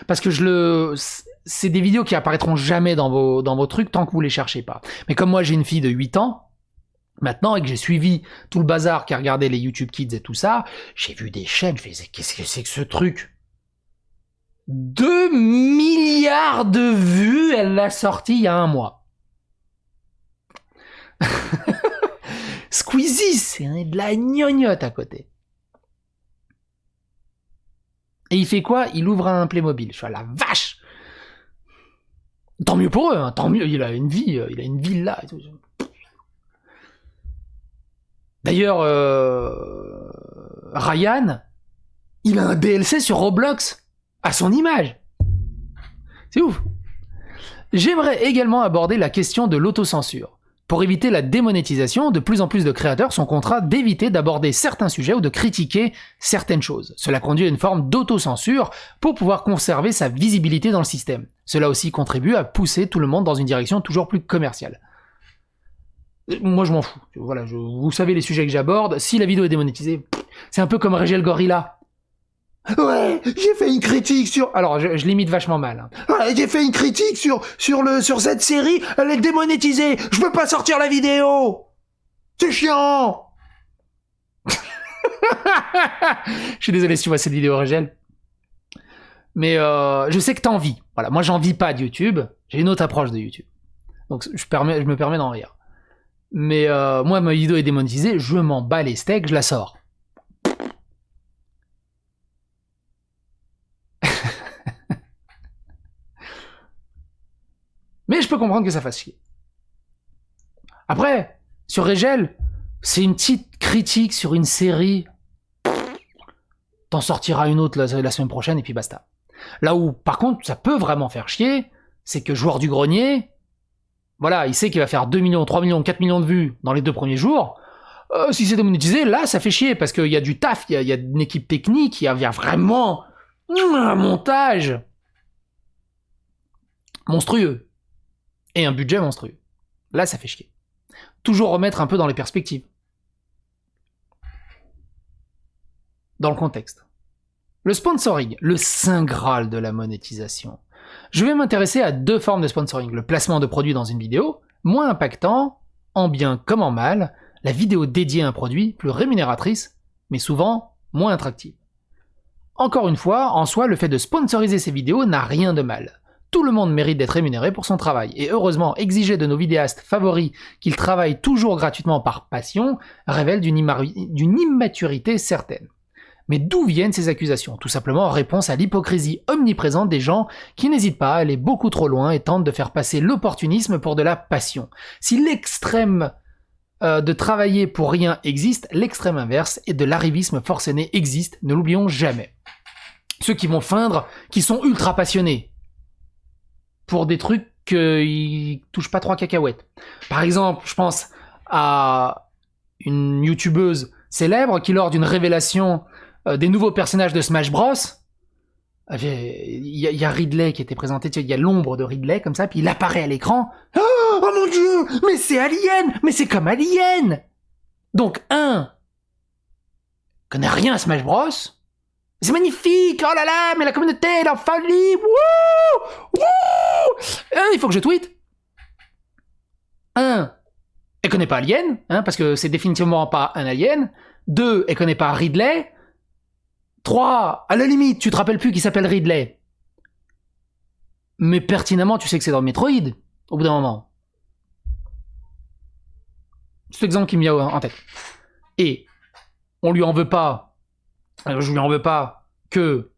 Parce que c'est des vidéos qui apparaîtront jamais dans vos trucs tant que vous les cherchez pas. Mais comme moi j'ai une fille de 8 ans, maintenant, et que j'ai suivi tout le bazar qui a regardé les YouTube Kids et tout ça, j'ai vu des chaînes, je fais, qu'est-ce que c'est que ce truc? 2 milliards de vues, elle l'a sorti il y a 1 mois. Squeezie, c'est de la gnognotte à côté. Et il fait quoi? Il ouvre un Playmobil. Je suis à la vache! Tant mieux pour eux, hein, tant mieux, il a une vie, il a une villa et tout. D'ailleurs, Ryan, il a un DLC sur Roblox à son image. C'est ouf. J'aimerais également aborder la question de l'autocensure. Pour éviter la démonétisation, de plus en plus de créateurs sont contraints d'éviter d'aborder certains sujets ou de critiquer certaines choses. Cela conduit à une forme d'autocensure pour pouvoir conserver sa visibilité dans le système. Cela aussi contribue à pousser tout le monde dans une direction toujours plus commerciale. Moi je m'en fous. Voilà, vous savez les sujets que j'aborde. Si la vidéo est démonétisée, c'est un peu comme Régel Gorilla. Ouais, j'ai fait une critique sur... Alors, je l'imite vachement mal. Hein. Ouais, j'ai fait une critique sur cette série, elle est démonétisée, je peux pas sortir la vidéo. C'est chiant. Je suis désolé si tu vois cette vidéo, Régel. Mais je sais que t'en vis. Voilà, moi j'en vis pas de YouTube, j'ai une autre approche de YouTube. Donc je me permets d'en rire. Mais moi, ma vidéo est démonétisée, je m'en bats les steaks, je la sors. Mais je peux comprendre que ça fasse chier. Après, sur Régel, c'est une petite critique sur une série. T'en sortiras une autre la semaine prochaine et puis basta. Là où, par contre, ça peut vraiment faire chier, c'est que Joueur du Grenier, voilà, il sait qu'il va faire 2 millions, 3 millions, 4 millions de vues dans les 2 premiers jours. Si c'est démonétisé, là, ça fait chier, parce qu'il y a du taf, il y a une équipe technique, il y a vraiment un montage monstrueux. Et un budget monstrueux. Là, ça fait chier. Toujours remettre un peu dans les perspectives. Dans le contexte. Le sponsoring, le saint graal de la monétisation. Je vais m'intéresser à 2 formes de sponsoring. Le placement de produits dans une vidéo, moins impactant, en bien comme en mal, la vidéo dédiée à un produit, plus rémunératrice, mais souvent moins attractive. Encore une fois, en soi, le fait de sponsoriser ces vidéos n'a rien de mal. Tout le monde mérite d'être rémunéré pour son travail, et heureusement, exiger de nos vidéastes favoris qu'ils travaillent toujours gratuitement par passion révèle d'une immaturité certaine. Mais d'où viennent ces accusations? Tout simplement en réponse à l'hypocrisie omniprésente des gens qui n'hésitent pas à aller beaucoup trop loin et tentent de faire passer l'opportunisme pour de la passion. Si l'extrême de travailler pour rien existe, l'extrême inverse et de l'arrivisme forcené existe, ne l'oublions jamais. Ceux qui vont feindre, qui sont ultra passionnés, pour des trucs qui touchent pas 3 cacahuètes. Par exemple, je pense à une youtubeuse célèbre qui, lors d'une révélation des nouveaux personnages de Smash Bros, il y a Ridley qui était présenté, il y a l'ombre de Ridley comme ça, puis il apparaît à l'écran. Oh mon dieu, mais c'est Alien, mais c'est comme Alien. Donc connaît rien à Smash Bros. C'est magnifique, oh là là, mais la communauté elle est en folie, wouh, wouh. Il faut que je tweete. Elle connaît pas Alien, parce que c'est définitivement pas un Alien. 2, elle connaît pas Ridley. 3, à la limite, tu te rappelles plus qu'il s'appelle Ridley. Mais pertinemment, tu sais que c'est dans Metroid, au bout d'un moment. C'est l'exemple qui me vient en tête. Et on lui en veut pas. Je lui en veux pas que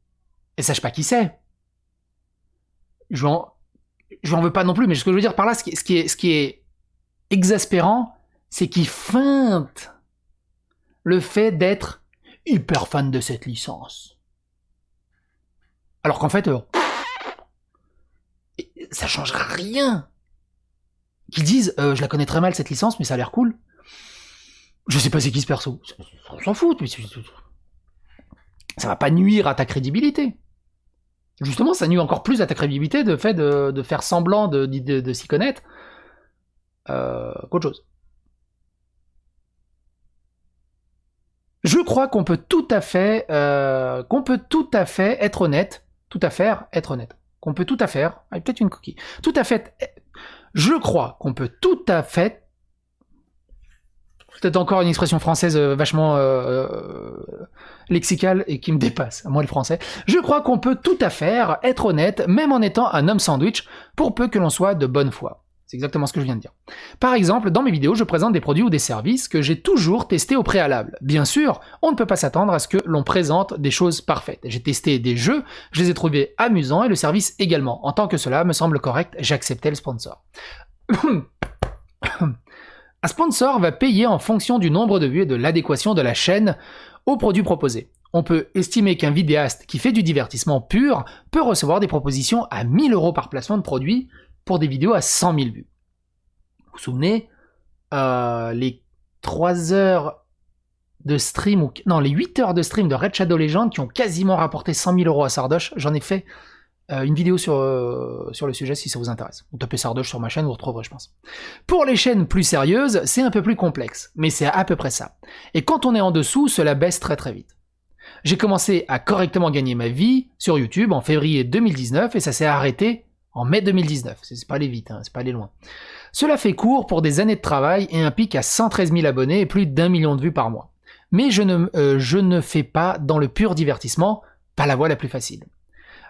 elle sache pas qui c'est. Je lui en veux pas non plus, mais ce que je veux dire par là, ce qui est exaspérant, c'est qu'il feinte le fait d'être hyper fan de cette licence. Alors qu'en fait, ça changera rien. Qu'ils disent, je la connais très mal cette licence, mais ça a l'air cool. Je sais pas c'est qui ce perso. On s'en fout. Ça va pas nuire à ta crédibilité. Justement, ça nuit encore plus à ta crédibilité de fait de faire semblant de s'y connaître qu'autre chose. Je crois qu'on peut tout à fait être honnête. Qu'on peut tout à faire. Ah, peut-être une coquille. Tout à fait. Je crois qu'on peut tout à fait. Peut-être encore une expression française vachement lexicale et qui me dépasse, moi le français. Je crois qu'on peut tout à fait être honnête, même en étant un homme sandwich, pour peu que l'on soit de bonne foi. C'est exactement ce que je viens de dire. Par exemple, dans mes vidéos, je présente des produits ou des services que j'ai toujours testés au préalable. Bien sûr, on ne peut pas s'attendre à ce que l'on présente des choses parfaites. J'ai testé des jeux, je les ai trouvés amusants et le service également. En tant que cela me semble correct, j'acceptais le sponsor. Un sponsor va payer en fonction du nombre de vues et de l'adéquation de la chaîne aux produits proposés. On peut estimer qu'un vidéaste qui fait du divertissement pur peut recevoir des propositions à 1 000 € par placement de produit pour des vidéos à 100 000 vues. Vous vous souvenez, les 3 heures de stream, non, les 8 heures de stream de Red Shadow Legends qui ont quasiment rapporté 100 000 € à Sardoche. J'en ai fait une vidéo sur le sujet si ça vous intéresse. Vous tapez Sardoche sur ma chaîne, vous retrouverez, je pense. Pour les chaînes plus sérieuses, c'est un peu plus complexe, mais c'est à peu près ça. Et quand on est en dessous, cela baisse très très vite. J'ai commencé à correctement gagner ma vie sur YouTube en février 2019 et ça s'est arrêté en mai 2019. C'est pas allé vite, hein, c'est pas allé loin. Cela fait court pour des années de travail et un pic à 113 000 abonnés et plus d'1 million de vues par mois. Mais je ne fais pas dans le pur divertissement, pas la voie la plus facile.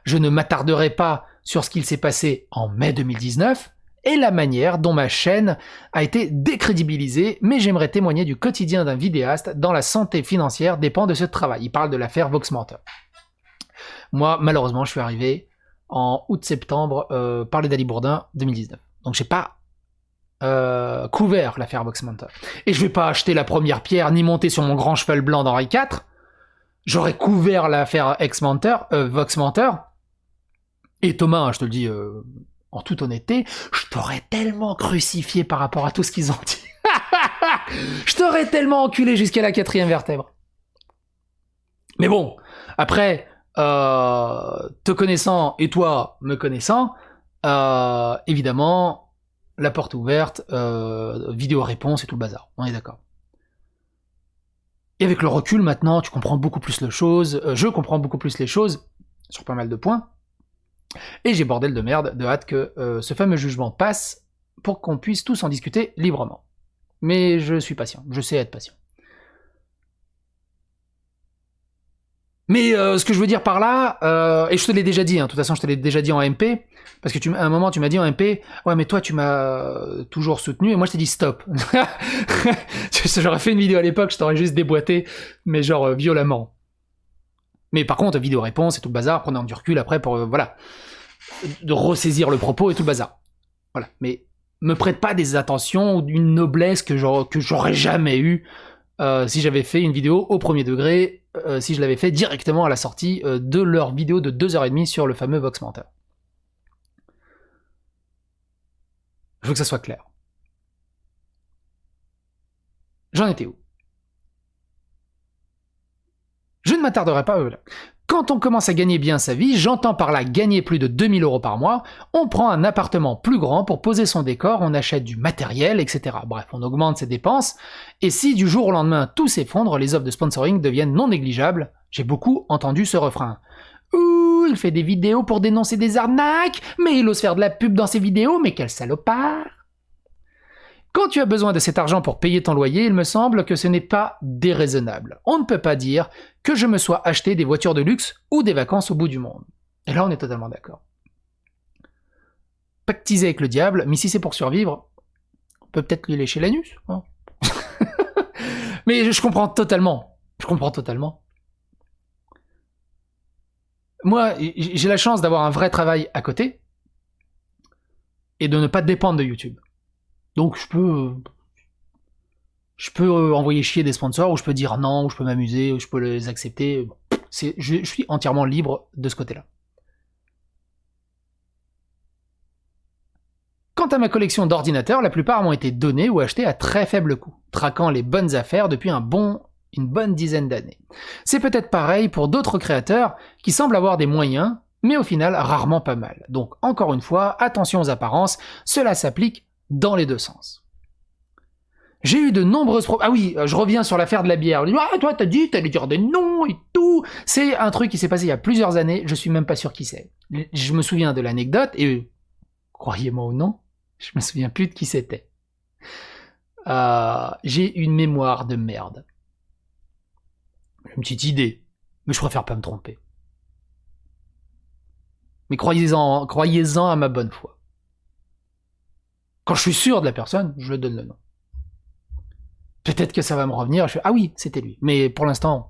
Je ne m'attarderai pas sur ce qu'il s'est passé en mai 2019 et la manière dont ma chaîne a été décrédibilisée, mais j'aimerais témoigner du quotidien d'un vidéaste dont la santé financière dépend de ce travail. Il parle de l'affaire VoxMentor. Moi, malheureusement, je suis arrivé en août-septembre par le Dali Bourdin 2019. Donc j'ai pas couvert l'affaire VoxMentor. Et je vais pas acheter la première pierre ni monter sur mon grand cheval blanc d'Henri IV. J'aurais couvert l'affaire VoxMentor. Et Thomas, je te le dis en toute honnêteté, je t'aurais tellement crucifié par rapport à tout ce qu'ils ont dit. Je t'aurais tellement enculé jusqu'à la 4e vertèbre. Mais bon, après, te connaissant et toi me connaissant, évidemment, la porte ouverte, vidéo réponse et tout le bazar. On est d'accord. Et avec le recul maintenant, tu comprends beaucoup plus les choses, je comprends beaucoup plus les choses sur pas mal de points. Et j'ai bordel de merde de hâte que ce fameux jugement passe pour qu'on puisse tous en discuter librement. Mais je suis patient, je sais être patient. Mais ce que je veux dire par là, et je te l'ai déjà dit, hein, de toute façon je te l'ai déjà dit en MP, parce que à un moment tu m'as dit en MP, ouais mais toi tu m'as toujours soutenu, et moi je t'ai dit stop. J'aurais fait une vidéo à l'époque, je t'aurais juste déboîté, mais genre violemment. Mais par contre, vidéo réponse et tout le bazar, prenant du recul après pour, voilà, de ressaisir le propos et tout le bazar. Voilà, mais me prête pas des attentions ou d'une noblesse que j'aurais jamais eu si j'avais fait une vidéo au premier degré, si je l'avais fait directement à la sortie de leur vidéo de 2h30 sur le fameux VoxMentor. Je veux que ça soit clair. J'en étais où ? Je ne m'attarderai pas là. Quand on commence à gagner bien sa vie, j'entends par là gagner plus de 2000 € par mois, on prend un appartement plus grand pour poser son décor, on achète du matériel, etc. Bref, on augmente ses dépenses, et si du jour au lendemain tout s'effondre, les offres de sponsoring deviennent non négligeables. J'ai beaucoup entendu ce refrain. Ouh, il fait des vidéos pour dénoncer des arnaques, mais il ose faire de la pub dans ses vidéos, mais quel salopard! Quand tu as besoin de cet argent pour payer ton loyer, il me semble que ce n'est pas déraisonnable. On ne peut pas dire que je me sois acheté des voitures de luxe ou des vacances au bout du monde. Et là, on est totalement d'accord. Pactiser avec le diable, mais si c'est pour survivre, on peut peut-être lui lécher l'anus. Hein. Mais je comprends totalement. Je comprends totalement. Moi, j'ai la chance d'avoir un vrai travail à côté et de ne pas dépendre de YouTube. Donc je peux envoyer chier des sponsors, ou je peux dire non, ou je peux m'amuser, ou je peux les accepter. Je suis entièrement libre de ce côté-là. Quant à ma collection d'ordinateurs, la plupart m'ont été donnés ou achetés à très faible coût, traquant les bonnes affaires depuis une bonne dizaine d'années. C'est peut-être pareil pour d'autres créateurs qui semblent avoir des moyens, mais au final rarement pas mal. Donc encore une fois, attention aux apparences, cela s'applique dans les deux sens. J'ai eu de nombreuses... Ah oui, je reviens sur l'affaire de la bière. Ah, toi, t'as dit, t'allais dire des noms et tout. C'est un truc qui s'est passé il y a plusieurs années, je suis même pas sûr qui c'est. Je me souviens de l'anecdote, et croyez-moi ou non, je me souviens plus de qui c'était. J'ai une mémoire de merde. Une petite idée, mais je préfère pas me tromper. Mais croyez-en à ma bonne foi. Quand je suis sûr de la personne, je donne le nom. Peut-être que ça va me revenir, je fais « Ah oui, c'était lui ». Mais pour l'instant,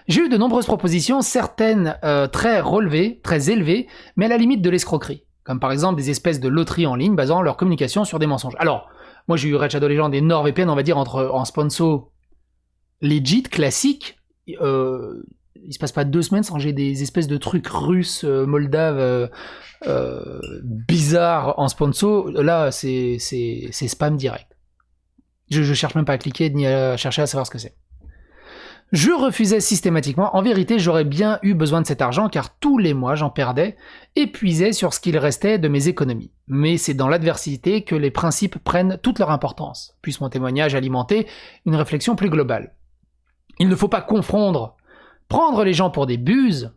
j'ai eu de nombreuses propositions, certaines très relevées, très élevées, mais à la limite de l'escroquerie. Comme par exemple des espèces de loteries en ligne basant leur communication sur des mensonges. Alors, moi j'ai eu Red Shadow Legends et NordVPN, on va dire, en sponsor legit, classique. Il se passe pas 2 semaines sans que j'ai des espèces de trucs russes, moldaves, bizarres en sponsor. Là, c'est spam direct. Je cherche même pas à cliquer ni à chercher à savoir ce que c'est. Je refusais systématiquement. En vérité, j'aurais bien eu besoin de cet argent car tous les mois j'en perdais et puisais sur ce qu'il restait de mes économies. Mais c'est dans l'adversité que les principes prennent toute leur importance. Puisse mon témoignage alimenter une réflexion plus globale. Il ne faut pas confondre prendre les gens pour des buses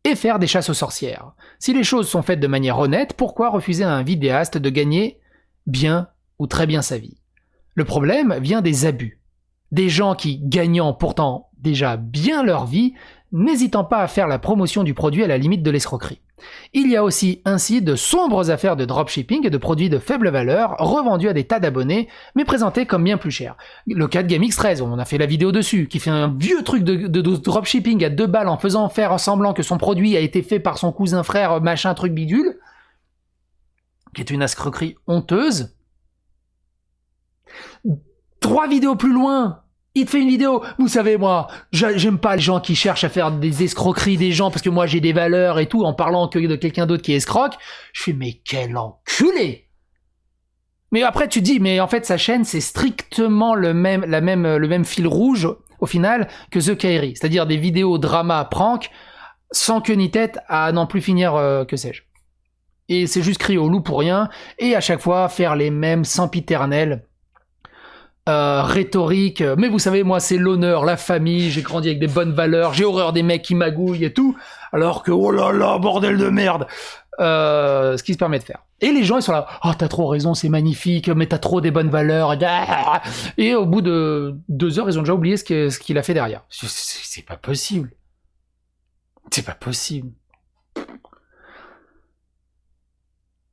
et faire des chasses aux sorcières. Si les choses sont faites de manière honnête, pourquoi refuser à un vidéaste de gagner bien ou très bien sa vie? Le problème vient des abus. Des gens qui, gagnant pourtant déjà bien leur vie, n'hésitant pas à faire la promotion du produit à la limite de l'escroquerie. Il y a aussi ainsi de sombres affaires de dropshipping et de produits de faible valeur revendus à des tas d'abonnés, mais présentés comme bien plus chers. Le cas de GameX13, on a fait la vidéo dessus, qui fait un vieux truc de dropshipping à 2 balles en faisant faire en semblant que son produit a été fait par son cousin frère machin truc bidule, qui est une escroquerie honteuse. 3 vidéos plus loin, il te fait une vidéo. Vous savez, moi, j'aime pas les gens qui cherchent à faire des escroqueries des gens parce que moi j'ai des valeurs et tout en parlant que de quelqu'un d'autre qui escroque. Je fais, mais quel enculé! Mais après, tu dis, mais en fait, sa chaîne, c'est strictement le même fil rouge, au final, que The Kairi. C'est-à-dire des vidéos drama prank, sans queue ni tête, à n'en plus finir, que sais-je. Et c'est juste crier au loup pour rien, et à chaque fois, faire les mêmes sempiternels rhétorique, mais vous savez, moi c'est l'honneur, la famille, j'ai grandi avec des bonnes valeurs, j'ai horreur des mecs qui magouillent et tout, alors que oh là là, bordel de merde, ce qui se permet de faire. Et les gens ils sont là, oh t'as trop raison, c'est magnifique, mais t'as trop des bonnes valeurs, et au bout de 2 heures ils ont déjà oublié ce qu'il a fait derrière. C'est pas possible. C'est pas possible.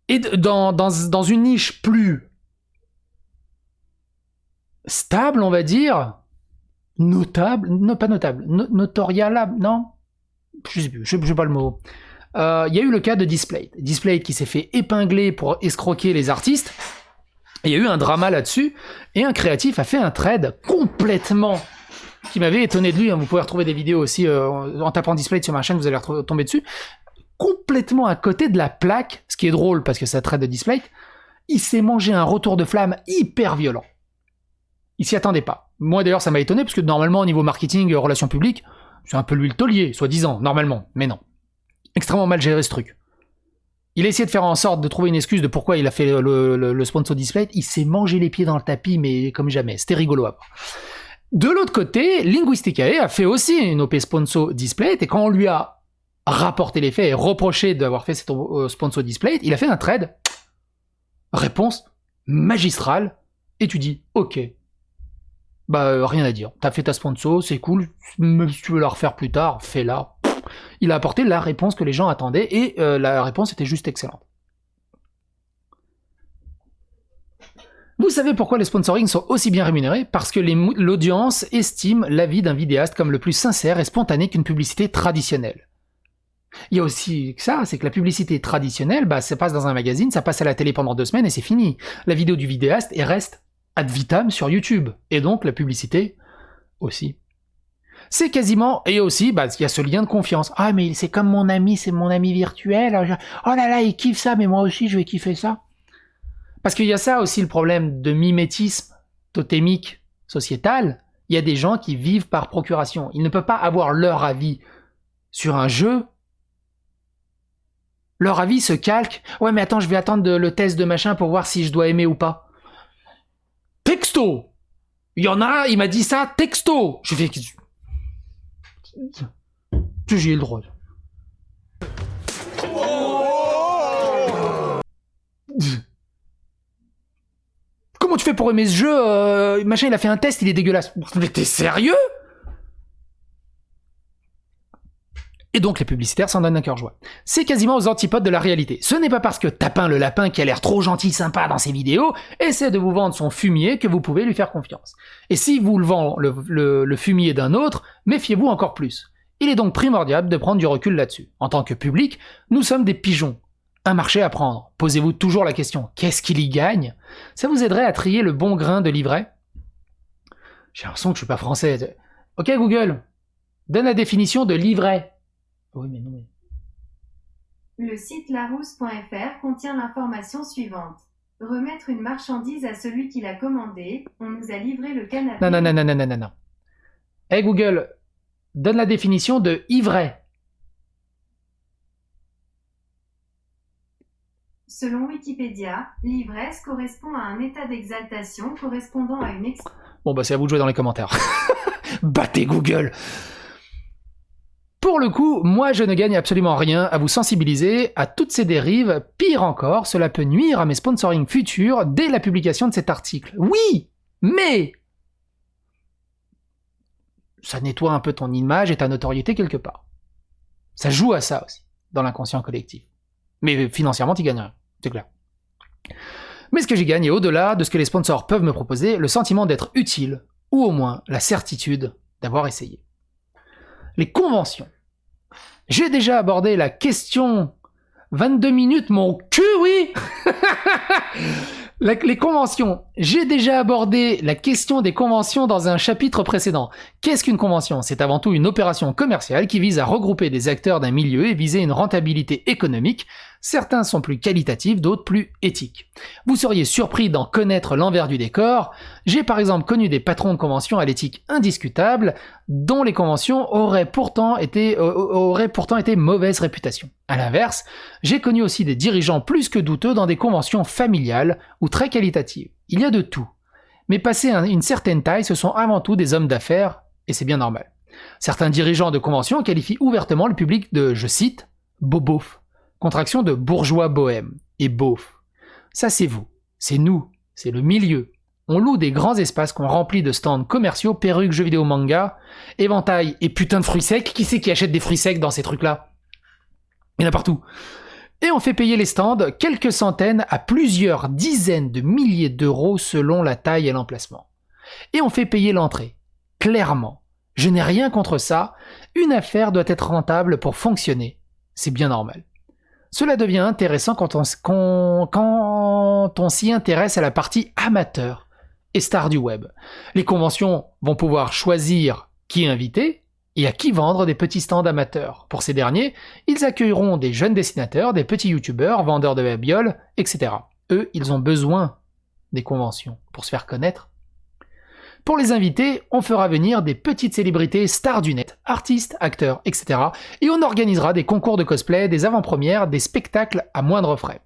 Et dans une niche plus stable, on va dire, notable, non pas notable, notorialable, non, je sais plus, je sais pas le mot. Il y a eu le cas de Displate qui s'est fait épingler pour escroquer les artistes. Il y a eu un drama là-dessus, et un créatif a fait un trade complètement qui m'avait étonné de lui. Vous pouvez retrouver des vidéos aussi en tapant Displate sur ma chaîne, vous allez tomber dessus. Complètement à côté de la plaque, ce qui est drôle parce que c'est un trade de Displate. Il s'est mangé un retour de flamme hyper violent. Il s'y attendait pas. Moi d'ailleurs ça m'a étonné parce que normalement au niveau marketing, relations publiques, c'est un peu lui le taulier, soi-disant, normalement, mais non. Extrêmement mal géré ce truc. Il a essayé de faire en sorte de trouver une excuse de pourquoi il a fait le sponsor Displate, il s'est mangé les pieds dans le tapis, mais comme jamais, c'était rigolo à voir. De l'autre côté, Linguisticae a fait aussi une OP sponsor Displate, et quand on lui a rapporté les faits et reproché d'avoir fait cette sponsor Displate, il a fait un trade, réponse magistrale, et tu dis, ok, bah rien à dire, t'as fait ta sponsor, c'est cool, même si tu veux la refaire plus tard, fais-la. Il a apporté la réponse que les gens attendaient, et la réponse était juste excellente. Vous savez pourquoi les sponsorings sont aussi bien rémunérés? Parce que l'audience estime l'avis d'un vidéaste comme le plus sincère et spontané qu'une publicité traditionnelle. Il y a aussi ça, c'est que la publicité traditionnelle, bah, ça passe dans un magazine, ça passe à la télé pendant 2 semaines et c'est fini. La vidéo du vidéaste reste ad vitam sur YouTube. Et donc la publicité aussi. C'est quasiment, et aussi, bah, il y a ce lien de confiance. Ah, mais c'est comme mon ami, c'est mon ami virtuel. Oh là là, il kiffe ça, mais moi aussi, je vais kiffer ça. Parce qu'il y a ça aussi le problème de mimétisme totémique sociétal. Il y a des gens qui vivent par procuration. Ils ne peuvent pas avoir leur avis sur un jeu. Leur avis se calque. Ouais, mais attends, je vais attendre le test de machin pour voir si je dois aimer ou pas. Texto! Il y en a, il m'a dit ça, texto! Je fais... J'ai le droit. Comment tu fais pour aimer ce jeu? Machin, il a fait un test, il est dégueulasse. Mais t'es sérieux? Et donc les publicitaires s'en donnent un cœur joie. C'est quasiment aux antipodes de la réalité. Ce n'est pas parce que Tapin le lapin, qui a l'air trop gentil, sympa dans ses vidéos, essaie de vous vendre son fumier que vous pouvez lui faire confiance. Et si vous le vend le fumier d'un autre, méfiez-vous encore plus. Il est donc primordial de prendre du recul là-dessus. En tant que public, nous sommes des pigeons. Un marché à prendre. Posez-vous toujours la question, qu'est-ce qu'il y gagne? Ça vous aiderait à trier le bon grain de livret? J'ai l'impression que je suis pas français. Ok Google, donne la définition de livret. Oui, mais non. Le site larousse.fr contient l'information suivante. Remettre une marchandise à celui qui l'a commandée. On nous a livré le canapé. Non. Hey Google, donne la définition de ivraie. Selon Wikipédia, l'ivresse correspond à un état d'exaltation correspondant à une Bon bah c'est à vous de jouer dans les commentaires. Battez Google. Pour le coup, moi je ne gagne absolument rien à vous sensibiliser à toutes ces dérives. Pire encore, cela peut nuire à mes sponsorings futurs dès la publication de cet article. Oui, mais ça nettoie un peu ton image et ta notoriété quelque part. Ça joue à ça aussi, dans l'inconscient collectif. Mais financièrement, tu gagnes rien, c'est clair. Mais ce que j'y gagne est au-delà de ce que les sponsors peuvent me proposer, le sentiment d'être utile, ou au moins la certitude d'avoir essayé. Les conventions. J'ai déjà abordé la question 22 minutes, mon cul, oui. Les conventions. J'ai déjà abordé la question des conventions dans un chapitre précédent. Qu'est-ce qu'une convention ? C'est avant tout une opération commerciale qui vise à regrouper des acteurs d'un milieu et viser une rentabilité économique. Certains sont plus qualitatifs, d'autres plus éthiques. Vous seriez surpris d'en connaître l'envers du décor. J'ai par exemple connu des patrons de conventions à l'éthique indiscutable, dont les conventions auraient pourtant été mauvaise réputation. À l'inverse, j'ai connu aussi des dirigeants plus que douteux dans des conventions familiales ou très qualitatives. Il y a de tout. Mais passé une certaine taille, ce sont avant tout des hommes d'affaires, et c'est bien normal. Certains dirigeants de conventions qualifient ouvertement le public de, je cite, « bobof », contraction de bourgeois bohème, et beauf. Ça c'est vous, c'est nous, c'est le milieu. On loue des grands espaces qu'on remplit de stands commerciaux, perruques, jeux vidéo, manga, éventails et putain de fruits secs. Qui c'est qui achète des fruits secs dans ces trucs-là ? Il y en a partout. Et on fait payer les stands quelques centaines à plusieurs dizaines de milliers d'euros selon la taille et l'emplacement. Et on fait payer l'entrée. Clairement. Je n'ai rien contre ça. Une affaire doit être rentable pour fonctionner. C'est bien normal. Cela devient intéressant quand on s'y intéresse à la partie amateur et star du web. Les conventions vont pouvoir choisir qui inviter et à qui vendre des petits stands amateurs. Pour ces derniers, ils accueilleront des jeunes dessinateurs, des petits youtubeurs, vendeurs de babioles, etc. Eux, ils ont besoin des conventions pour se faire connaître. Pour les invités, on fera venir des petites célébrités stars du net, artistes, acteurs, etc. Et on organisera des concours de cosplay, des avant-premières, des spectacles à moindre frais.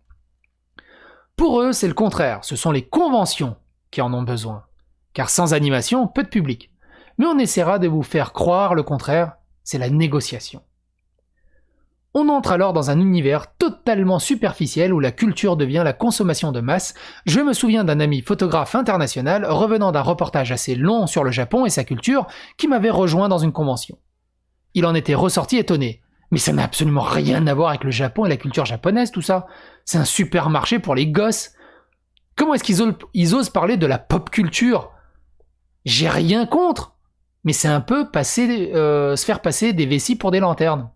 Pour eux, c'est le contraire, ce sont les conventions qui en ont besoin. Car sans animation, peu de public. Mais on essaiera de vous faire croire le contraire, c'est la négociation. On entre alors dans un univers totalement superficiel où la culture devient la consommation de masse. Je me souviens d'un ami photographe international revenant d'un reportage assez long sur le Japon et sa culture qui m'avait rejoint dans une convention. Il en était ressorti étonné. Mais ça n'a absolument rien à voir avec le Japon et la culture japonaise, tout ça. C'est un supermarché pour les gosses. Comment est-ce qu'ils osent parler de la pop culture ? J'ai rien contre, mais c'est un peu se faire passer des vessies pour des lanternes.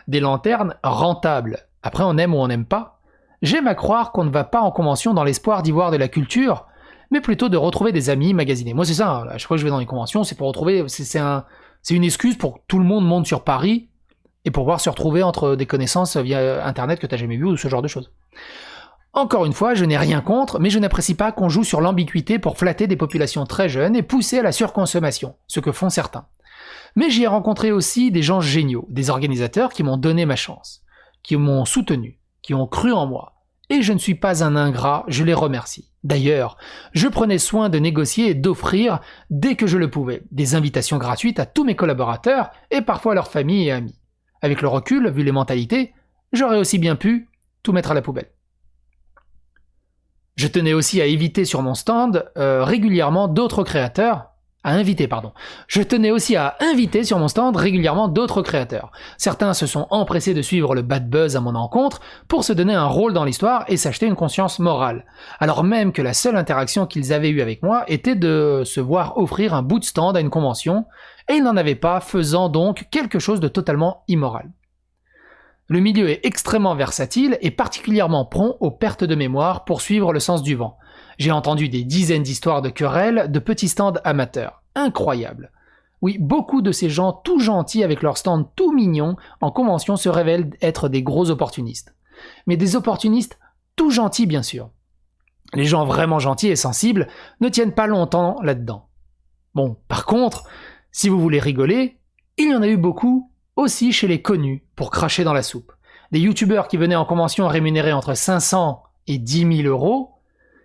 Des lanternes rentables. Après, on aime ou on n'aime pas. J'aime à croire qu'on ne va pas en convention dans l'espoir d'y voir de la culture, mais plutôt de retrouver des amis magasinés. Moi, c'est ça. À chaque fois que je vais dans les conventions, c'est pour retrouver. C'est une excuse pour que tout le monde monte sur Paris et pour pouvoir se retrouver entre des connaissances via Internet que tu n'as jamais vues ou ce genre de choses. Encore une fois, je n'ai rien contre, mais je n'apprécie pas qu'on joue sur l'ambiguïté pour flatter des populations très jeunes et pousser à la surconsommation, ce que font certains. Mais j'y ai rencontré aussi des gens géniaux, des organisateurs qui m'ont donné ma chance, qui m'ont soutenu, qui ont cru en moi. Et je ne suis pas un ingrat, je les remercie. D'ailleurs, je prenais soin de négocier et d'offrir, dès que je le pouvais, des invitations gratuites à tous mes collaborateurs et parfois à leurs familles et amis. Avec le recul, vu les mentalités, j'aurais aussi bien pu tout mettre à la poubelle. Je tenais aussi à inviter sur mon stand régulièrement d'autres créateurs. Je tenais aussi à inviter sur mon stand régulièrement d'autres créateurs. Certains se sont empressés de suivre le bad buzz à mon encontre pour se donner un rôle dans l'histoire et s'acheter une conscience morale. Alors même que la seule interaction qu'ils avaient eue avec moi était de se voir offrir un bout de stand à une convention, et ils n'en avaient pas, faisant donc quelque chose de totalement immoral. Le milieu est extrêmement versatile et particulièrement prompt aux pertes de mémoire pour suivre le sens du vent. J'ai entendu des dizaines d'histoires de querelles de petits stands amateurs. Incroyable. Oui, beaucoup de ces gens tout gentils avec leurs stands tout mignons en convention se révèlent être des gros opportunistes. Mais des opportunistes Tout gentil, bien sûr. Les gens vraiment gentils et sensibles ne tiennent pas longtemps là-dedans. Bon, par contre, si vous voulez rigoler, il y en a eu beaucoup aussi chez les connus pour cracher dans la soupe. Des youtubeurs qui venaient en convention rémunérés entre 500 et 10 000 euros,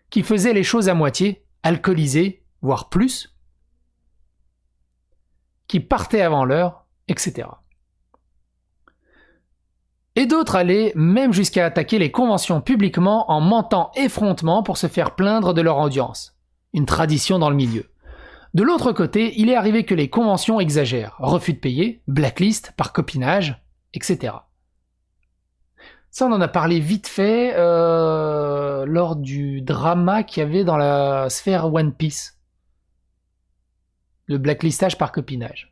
qui faisaient les choses à moitié, alcoolisés, voire plus, qui partaient avant l'heure, etc. Et d'autres allaient même jusqu'à attaquer les conventions publiquement en mentant effrontement pour se faire plaindre de leur audience. Une tradition dans le milieu. De l'autre côté, il est arrivé que les conventions exagèrent, refus de payer, blacklist par copinage, etc. Ça, on en a parlé vite fait lors du drama qu'il y avait dans la sphère One Piece. Le blacklistage par copinage.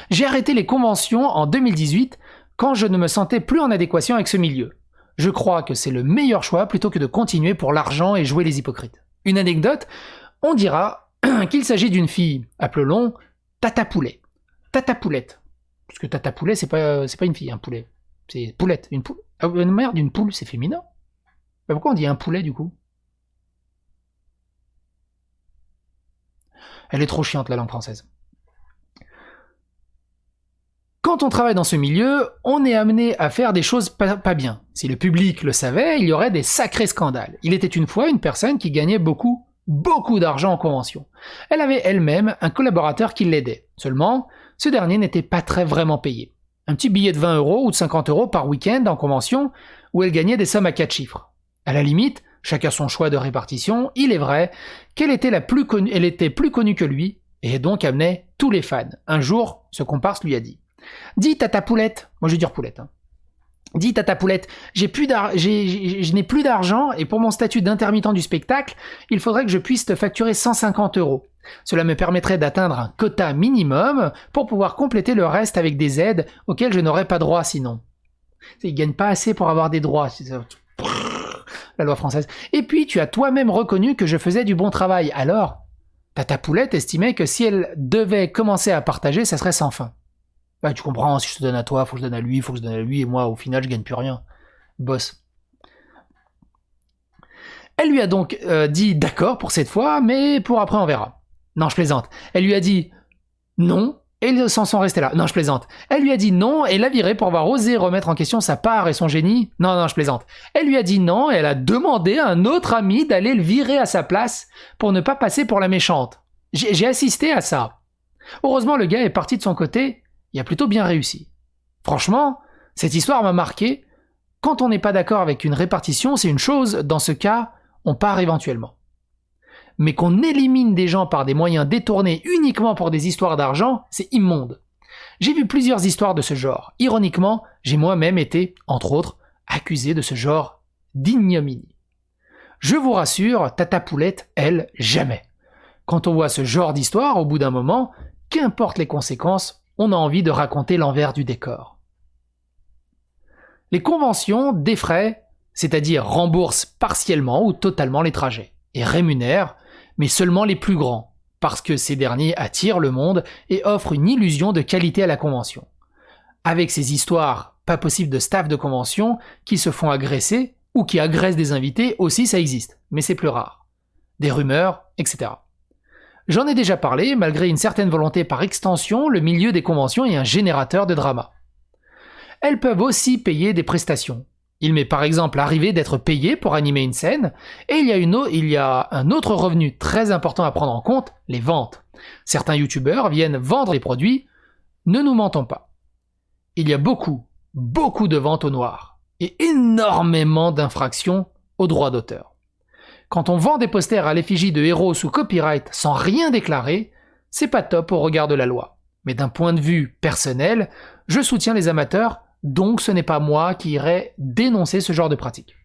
J'ai arrêté les conventions en 2018 quand je ne me sentais plus en adéquation avec ce milieu. Je crois que c'est le meilleur choix plutôt que de continuer pour l'argent et jouer les hypocrites. Une anecdote, on dira qu'il s'agit d'une fille, appelons Tata Poulet. Tata Poulette. Parce que Tata Poulet, c'est pas une fille, un poulet. C'est Poulette. Une poule. Ah, une merde, une poule, c'est féminin. Mais pourquoi on dit un poulet du coup? Elle est trop chiante la langue française. Quand on travaille dans ce milieu, on est amené à faire des choses pas bien. Si le public le savait, il y aurait des sacrés scandales. Il était une fois une personne qui gagnait beaucoup d'argent en convention. Elle avait elle-même un collaborateur qui l'aidait. Seulement, ce dernier n'était pas très vraiment payé. Un petit billet de 20 euros ou de 50 euros par week-end en convention, où elle gagnait des sommes à 4 chiffres. À la limite, chacun son choix de répartition, il est vrai qu'elle était elle était plus connue que lui, et donc amenait tous les fans. Un jour, ce comparse lui a dit: dis Tata Poulette, moi je vais dire Poulette, dis Tata Poulette, je n'ai plus d'argent et pour mon statut d'intermittent du spectacle, il faudrait que je puisse te facturer 150 euros. Cela me permettrait d'atteindre un quota minimum pour pouvoir compléter le reste avec des aides auxquelles je n'aurais pas droit sinon. Ils gagnent pas assez pour avoir des droits, la loi française. Et puis tu as toi-même reconnu que je faisais du bon travail, alors Tata Poulette estimait que si elle devait commencer à partager, ça serait sans fin. Bah, tu comprends, si je te donne à toi, faut que je donne à lui, faut que je donne à lui, et moi, au final, je gagne plus rien. Boss. Elle lui a donc dit d'accord pour cette fois, mais pour après on verra. Non, je plaisante. Elle lui a dit non, et ils s'en sont restés là. Non, je plaisante. Elle lui a dit non, et l'a viré pour avoir osé remettre en question sa part et son génie. Non, je plaisante. Elle lui a dit non, et elle a demandé à un autre ami d'aller le virer à sa place pour ne pas passer pour la méchante. J'ai assisté à ça. Heureusement, le gars est parti de son côté. Il a plutôt bien réussi. Franchement, cette histoire m'a marqué. Quand on n'est pas d'accord avec une répartition, c'est une chose, dans ce cas, on part éventuellement. Mais qu'on élimine des gens par des moyens détournés uniquement pour des histoires d'argent, c'est immonde. J'ai vu plusieurs histoires de ce genre. Ironiquement, j'ai moi-même été, entre autres, accusé de ce genre d'ignominie. Je vous rassure, Tata Poulette, elle, jamais. Quand on voit ce genre d'histoire, au bout d'un moment, qu'importe les conséquences, on a envie de raconter l'envers du décor. Les conventions défraient, c'est-à-dire remboursent partiellement ou totalement les trajets, et rémunèrent, mais seulement les plus grands, parce que ces derniers attirent le monde et offrent une illusion de qualité à la convention. Avec ces histoires pas possible de staff de convention qui se font agresser, ou qui agressent des invités, aussi ça existe, mais c'est plus rare. Des rumeurs, etc. J'en ai déjà parlé, malgré une certaine volonté par extension, le milieu des conventions est un générateur de drama. Elles peuvent aussi payer des prestations. Il m'est par exemple arrivé d'être payé pour animer une scène, et il y a un autre revenu très important à prendre en compte, les ventes. Certains youtubeurs viennent vendre les produits, ne nous mentons pas. Il y a beaucoup de ventes au noir, et énormément d'infractions aux droits d'auteur. Quand on vend des posters à l'effigie de héros sous copyright sans rien déclarer, c'est pas top au regard de la loi. Mais d'un point de vue personnel, je soutiens les amateurs, donc ce n'est pas moi qui irai dénoncer ce genre de pratique.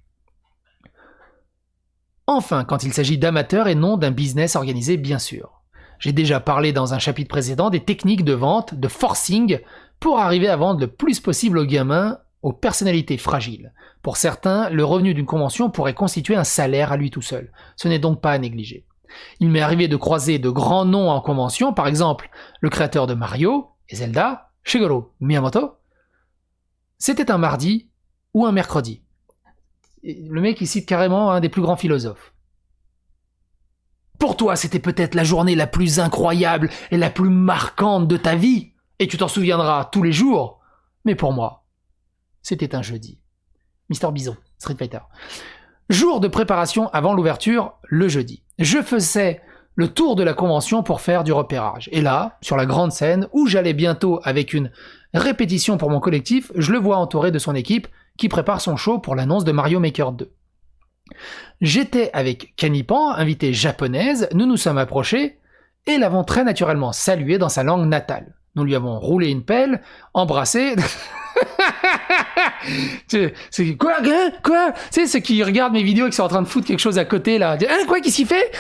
Enfin, quand il s'agit d'amateurs et non d'un business organisé, bien sûr. J'ai déjà parlé dans un chapitre précédent des techniques de vente, de forcing, pour arriver à vendre le plus possible aux gamins, aux personnalités fragiles. Pour certains, le revenu d'une convention pourrait constituer un salaire à lui tout seul. Ce n'est donc pas à négliger. Il m'est arrivé de croiser de grands noms en convention, par exemple le créateur de Mario et Zelda, Shigeru Miyamoto. C'était un mardi ou un mercredi. Le mec, il cite carrément un des plus grands philosophes. Pour toi, c'était peut-être la journée la plus incroyable et la plus marquante de ta vie, et tu t'en souviendras tous les jours. Mais pour moi, c'était un jeudi. Mister Bison, Street Fighter. Jour de préparation avant l'ouverture, le jeudi. Je faisais le tour de la convention pour faire du repérage. Et là, sur la grande scène, où j'allais bientôt avec une répétition pour mon collectif, je le vois entouré de son équipe qui prépare son show pour l'annonce de Mario Maker 2. J'étais avec Canipan, invitée japonaise, nous nous sommes approchés et l'avons très naturellement salué dans sa langue natale. Nous lui avons roulé une pelle, embrassé... c'est quoi, quoi? Tu sais, ceux qui regardent mes vidéos et qui sont en train de foutre quelque chose à côté là. Hein, quoi, qu'est-ce qu'il fait?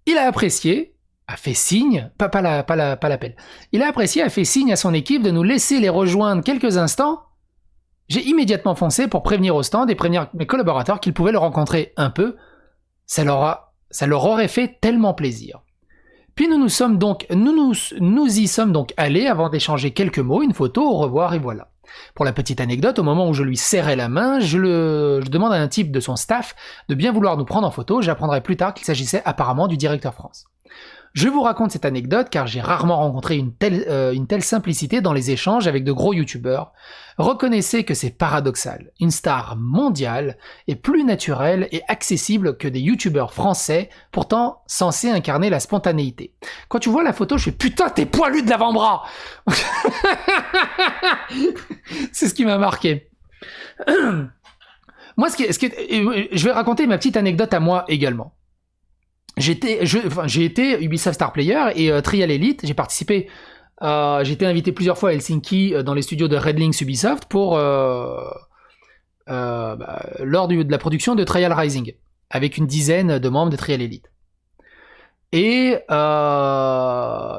Il a apprécié, a fait signe, pas l'appel. Il a apprécié, a fait signe à son équipe de nous laisser les rejoindre quelques instants. J'ai immédiatement foncé pour prévenir au stand et prévenir mes collaborateurs qu'ils pouvaient le rencontrer un peu. Ça leur aurait fait tellement plaisir. Puis nous y sommes donc allés avant d'échanger quelques mots, une photo, au revoir et voilà. Pour la petite anecdote, au moment où je lui serrais la main, je demande à un type de son staff de bien vouloir nous prendre en photo. J'apprendrai plus tard qu'il s'agissait apparemment du directeur France. Je vous raconte cette anecdote car j'ai rarement rencontré une telle simplicité dans les échanges avec de gros youtubeurs. Reconnaissez que c'est paradoxal. Une star mondiale est plus naturelle et accessible que des youtubeurs français, pourtant censés incarner la spontanéité. Quand tu vois la photo, je fais putain, t'es poilu de l'avant-bras. C'est ce qui m'a marqué. Moi, je vais raconter ma petite anecdote à moi également. J'ai été Ubisoft Star Player et Trial Elite. J'ai participé, j'ai été invité plusieurs fois à Helsinki dans les studios de Red Links Ubisoft pour lors de la production de Trial Rising avec une dizaine de membres de Trial Elite. Et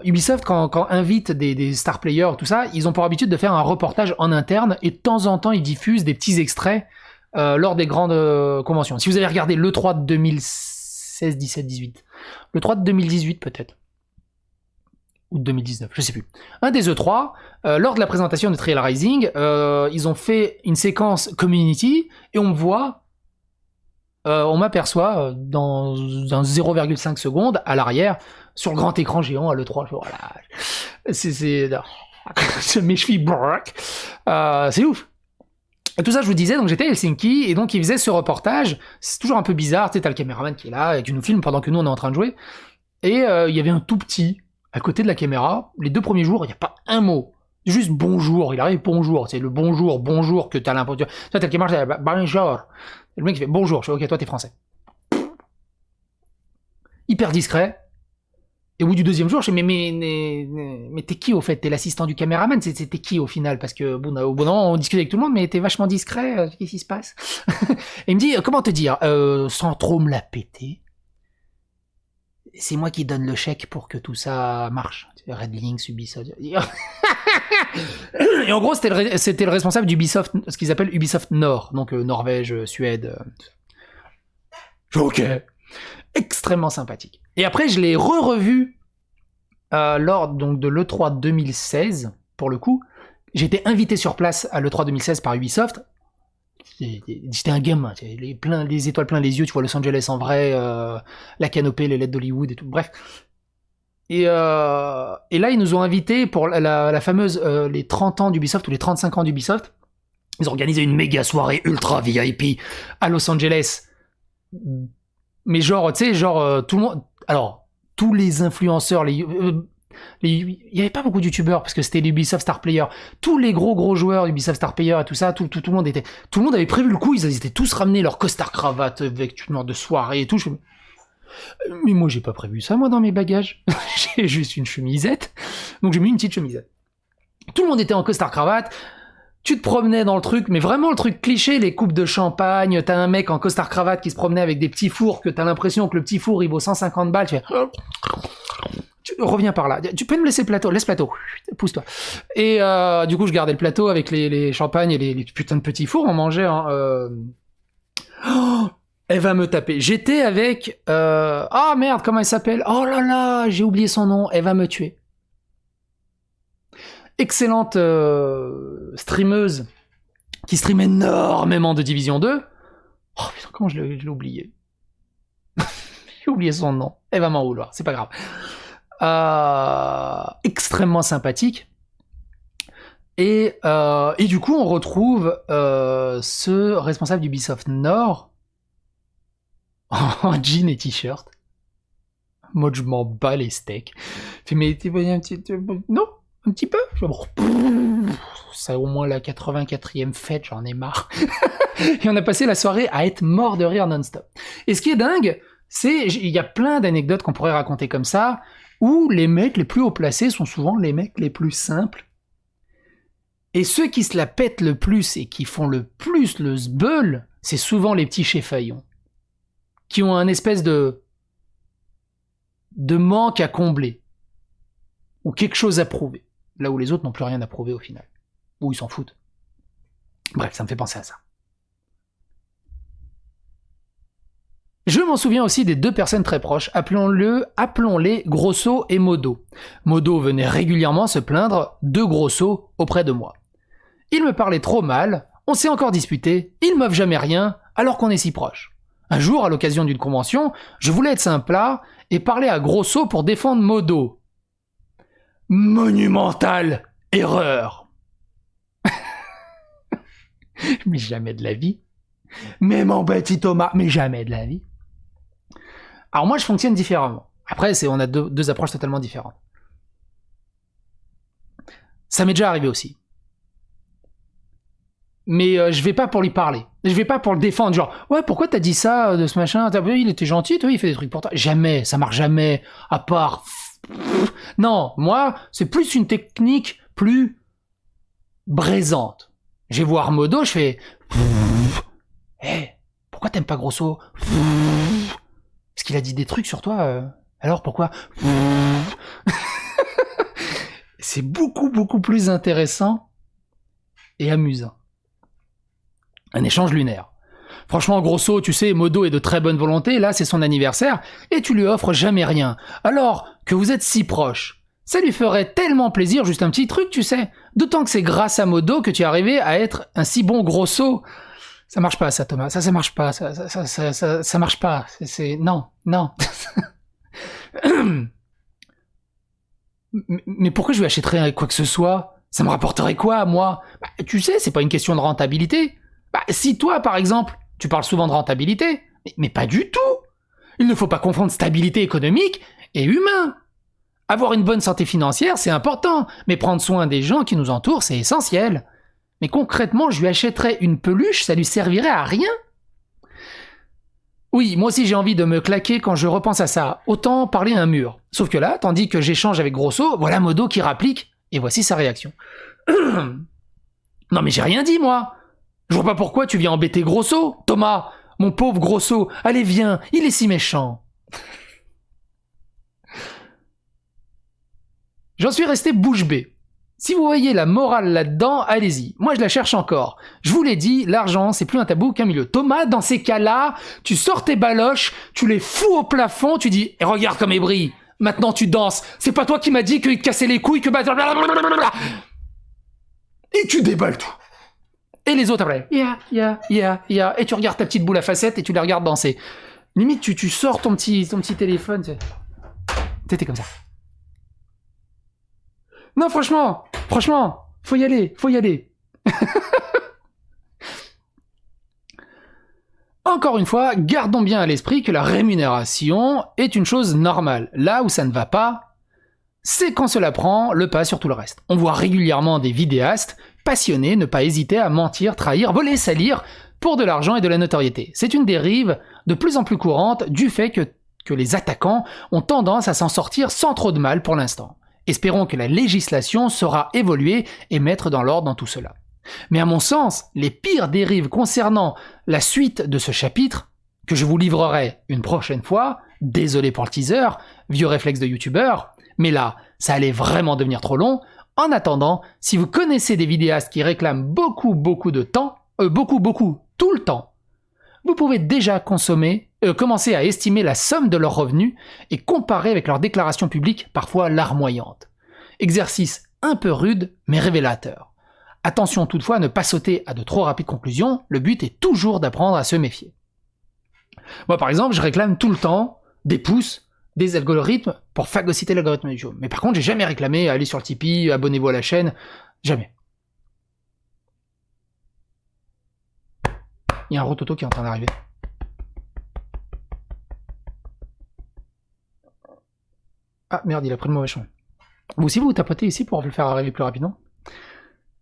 Ubisoft quand invite des Star Players tout ça, ils ont pour habitude de faire un reportage en interne et de temps en temps ils diffusent des petits extraits lors des grandes conventions. Si vous avez regardé l'E3 de 2016, 17, 18. Le 3 de 2018 peut-être. Ou de 2019, je sais plus. Un des E3, lors de la présentation de Trial Rising, ils ont fait une séquence community et on me voit, on m'aperçoit dans un 0,5 secondes à l'arrière, sur le grand écran géant à l'E3. Voilà. Mes chevilles, c'est ouf. Et tout ça, je vous disais, donc j'étais à Helsinki, et donc ils faisaient ce reportage. C'est toujours un peu bizarre, tu sais, t'as le caméraman qui est là, et qui nous filme pendant que nous on est en train de jouer. Et il y avait un tout petit, à côté de la caméra. Les 2 premiers jours, il n'y a pas un mot. Juste bonjour, il arrive bonjour. C'est le bonjour que t'as l'impression. Toi, t'as le caméra, bonjour. Et le mec il fait bonjour, je fais ok, toi t'es français. Hyper discret. Et au bout du 2e jour, je dis mais t'es qui au fait? T'es l'assistant du caméraman? T'es qui au final? Parce que bon, au bout d'un moment, on discute avec tout le monde, mais t'es vachement discret. Qu'est-ce qui se passe? Et il me dit comment te dire sans trop me la péter. C'est moi qui donne le chèque pour que tout ça marche. Red Links, Ubisoft. Et en gros, c'était le responsable d'Ubisoft, ce qu'ils appellent Ubisoft Nord, donc Norvège, Suède. Ok. Extrêmement sympathique. Et après, je l'ai revu lors donc, de l'E3 2016, pour le coup. J'ai été invité sur place à l'E3 2016 par Ubisoft. J'étais un gamin, les étoiles plein les yeux, tu vois Los Angeles en vrai, la canopée, les lettres d'Hollywood et tout, bref. Et là, ils nous ont invités pour la fameuse, les 30 ans d'Ubisoft ou les 35 ans d'Ubisoft. Ils ont organisé une méga soirée ultra VIP à Los Angeles. Mais genre, tu sais, tout le monde... Alors, tous les influenceurs, il y avait pas beaucoup de youtubeurs parce que c'était l'Ubisoft Star Player. Tous les gros joueurs d'Ubisoft Star Player et tout ça, tout le monde avait prévu le coup. Ils étaient tous ramenés leur costard cravate avec de soirée et tout. Mais moi, j'ai pas prévu ça, moi, dans mes bagages. J'ai juste une chemisette. Donc, j'ai mis une petite chemisette. Tout le monde était en costard cravate. Tu te promenais dans le truc, mais vraiment le truc cliché, les coupes de champagne, t'as un mec en costard cravate qui se promenait avec des petits fours, que t'as l'impression que le petit four il vaut 150 balles, tu fais... Reviens par là, tu peux me laisser le plateau, laisse le plateau, pousse-toi. Et du coup je gardais le plateau avec les champagnes et les putains de petits fours, on mangeait... elle va me taper. J'étais avec... Ah merde, comment elle s'appelle? Oh là là, j'ai oublié son nom, elle va me tuer. excellente streameuse qui stream énormément de Division 2. Oh putain, comment je l'ai oublié. J'ai oublié son nom. Elle va m'en vouloir, c'est pas grave. Extrêmement sympathique. Et du coup, on retrouve ce responsable d'Ubisoft Nord en jean et t-shirt. Moi, je m'en bats les steaks. Fait, mais t'es un petit... Non, un petit peu. C'est au moins la 84e fête, j'en ai marre. Et on a passé la soirée à être mort de rire non-stop. Et ce qui est dingue, c'est... Il y a plein d'anecdotes qu'on pourrait raconter comme ça, où les mecs les plus haut placés sont souvent les mecs les plus simples. Et ceux qui se la pètent le plus et qui font le plus le sbeul, c'est souvent les petits cheffaillons, qui ont un espèce de manque à combler, ou quelque chose à prouver, là où les autres n'ont plus rien à prouver au final, ou ils s'en foutent. Bref, ça me fait penser à ça. Je m'en souviens aussi des deux personnes très proches, appelons-les Grosso et Modo. Modo venait régulièrement se plaindre de Grosso auprès de moi. Il me parlait trop mal, on s'est encore disputé, il m'offre jamais rien, alors qu'on est si proches. Un jour, à l'occasion d'une convention, je voulais être sympa et parler à Grosso pour défendre Modo. Monumentale erreur. Mais jamais de la vie. Mais mon petit Thomas, mais jamais de la vie. Alors moi, je fonctionne différemment. Après, on a deux approches totalement différentes. Ça m'est déjà arrivé aussi. Mais je vais pas pour lui parler. Je vais pas pour le défendre. Genre, ouais, pourquoi t'as dit ça de ce machin? Il était gentil, toi, il fait des trucs pour toi. Jamais, ça marche jamais. À part... Non, moi, c'est plus une technique plus braisante. Je vais voir Modo, je fais... Hey, pourquoi t'aimes pas Grosso? Est-ce qu'il a dit des trucs sur toi? Alors pourquoi? C'est beaucoup, beaucoup plus intéressant et amusant. Un échange lunaire. Franchement, Grosso, tu sais, Modo est de très bonne volonté, là c'est son anniversaire, et tu lui offres jamais rien. Alors que vous êtes si proches. Ça lui ferait tellement plaisir, juste un petit truc, tu sais. D'autant que c'est grâce à Modo que tu es arrivé à être un si bon Grosso. Ça marche pas, ça, Thomas. Ça marche pas. Ça marche pas. Non. Mais pourquoi je lui achèterais quoi que ce soit? Ça me rapporterait quoi, à moi? Bah, tu sais, c'est pas une question de rentabilité. Bah, si toi, par exemple, tu parles souvent de rentabilité, mais pas du tout. Il ne faut pas confondre stabilité économique et humain. Avoir une bonne santé financière, c'est important, mais prendre soin des gens qui nous entourent, c'est essentiel. Mais concrètement, je lui achèterais une peluche, ça lui servirait à rien. Oui, moi aussi j'ai envie de me claquer quand je repense à ça. Autant parler à un mur. Sauf que là, tandis que j'échange avec Grosso, voilà Modo qui rapplique, et voici sa réaction. Non mais j'ai rien dit, moi. Je vois pas pourquoi tu viens embêter Grosso. Thomas, mon pauvre Grosso, allez viens, il est si méchant. J'en suis resté bouche bée. Si vous voyez la morale là-dedans, allez-y. Moi, je la cherche encore. Je vous l'ai dit, l'argent, c'est plus un tabou qu'un milieu. Thomas, dans ces cas-là, tu sors tes baloches, tu les fous au plafond, tu dis « Regarde comme ils brillent. Maintenant, tu danses. C'est pas toi qui m'as dit qu'il te cassait les couilles, que... » Et tu déballes tout. Et les autres après, yeah. Et tu regardes ta petite boule à facettes et tu les regardes danser. Limite, tu sors ton petit téléphone. T'étais comme ça. Non, franchement, faut y aller. Encore une fois, gardons bien à l'esprit que la rémunération est une chose normale. Là où ça ne va pas, c'est quand cela prend le pas sur tout le reste. On voit régulièrement des vidéastes passionnés ne pas hésiter à mentir, trahir, voler, salir pour de l'argent et de la notoriété. C'est une dérive de plus en plus courante du fait que les attaquants ont tendance à s'en sortir sans trop de mal pour l'instant. Espérons que la législation saura évoluer et mettre dans l'ordre dans tout cela. Mais à mon sens, les pires dérives concernant la suite de ce chapitre, que je vous livrerai une prochaine fois, désolé pour le teaser, vieux réflexe de youtubeur, mais là, ça allait vraiment devenir trop long. En attendant, si vous connaissez des vidéastes qui réclament beaucoup de temps, tout le temps, vous pouvez déjà commencer à estimer la somme de leurs revenus et comparer avec leurs déclarations publiques parfois larmoyantes. Exercice un peu rude, mais révélateur. Attention toutefois à ne pas sauter à de trop rapides conclusions, le but est toujours d'apprendre à se méfier. Moi par exemple, je réclame tout le temps des pouces, des algorithmes pour phagocyter l'algorithme de YouTube. Mais par contre, j'ai jamais réclamé allez sur le Tipeee, abonnez-vous à la chaîne, jamais. Il y a un rototo qui est en train d'arriver. Ah merde, il a pris le mauvais chemin. Vous aussi vous tapotez ici pour le faire arriver plus rapidement.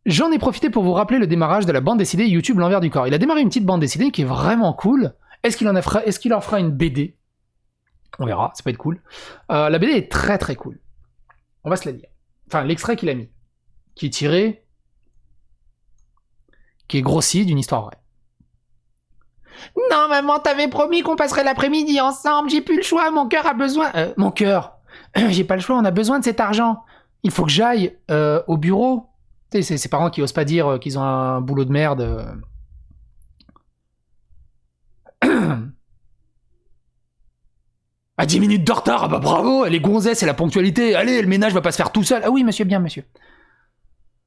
J'en ai profité pour vous rappeler le démarrage de la bande dessinée YouTube L'Envers du Corps. Il a démarré une petite bande dessinée qui est vraiment cool. Est-ce qu'il en fera une BD? On verra, ça peut être cool. La BD est très très cool. On va se la dire. Enfin, l'extrait qu'il a mis, qui est tiré, qui est grossi d'une histoire vraie. Non, maman, t'avais promis qu'on passerait l'après-midi ensemble, j'ai plus le choix, mon cœur a besoin... mon cœur, j'ai pas le choix, on a besoin de cet argent. Il faut que j'aille au bureau. Tu sais, c'est ces parents qui osent pas dire qu'ils ont un boulot de merde. À 10 minutes de retard, ah bah bravo, elle est gonzesse, c'est la ponctualité. Allez, le ménage va pas se faire tout seul. Ah oui, monsieur, bien, monsieur.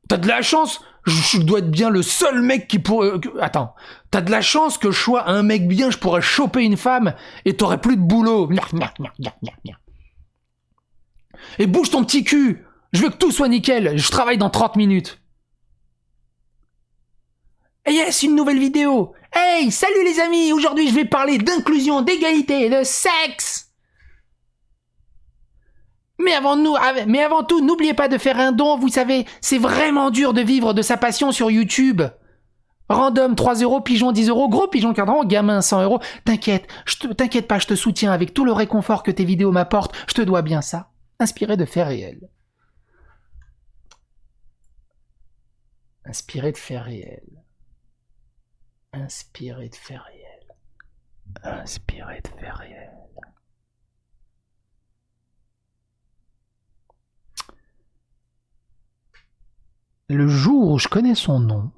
T'as de la chance, je dois être bien le seul mec qui pourrait... Attends, t'as de la chance que je sois un mec bien, je pourrais choper une femme et t'aurais plus de boulot. Et bouge ton petit cul, je veux que tout soit nickel, je travaille dans 30 minutes. Et yes, une nouvelle vidéo. Hey, salut les amis, aujourd'hui je vais parler d'inclusion, d'égalité, de sexe. Mais avant tout, n'oubliez pas de faire un don, vous savez, c'est vraiment dur de vivre de sa passion sur YouTube. Random 3 €, pigeon 10 €, gros pigeon 4 €, gamin 100 €. T'inquiète pas, je te soutiens avec tout le réconfort que tes vidéos m'apportent, je te dois bien ça. Inspiré de faits réels. Inspiré de faits réels. Inspiré de faits réels. Inspiré de faits réels. Le jour où je connais son nom,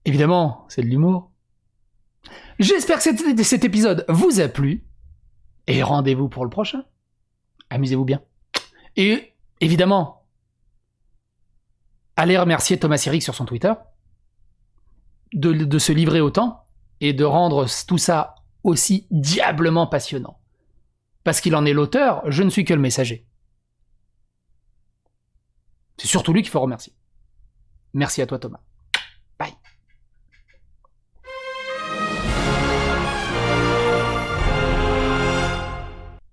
évidemment, c'est de l'humour. J'espère que cet épisode vous a plu. Et rendez-vous pour le prochain. Amusez-vous bien. Et évidemment, allez remercier Thomas Sirix sur son Twitter de se livrer autant et de rendre tout ça aussi diablement passionnant. Parce qu'il en est l'auteur, je ne suis que le messager. C'est surtout lui qu'il faut remercier. Merci à toi Thomas.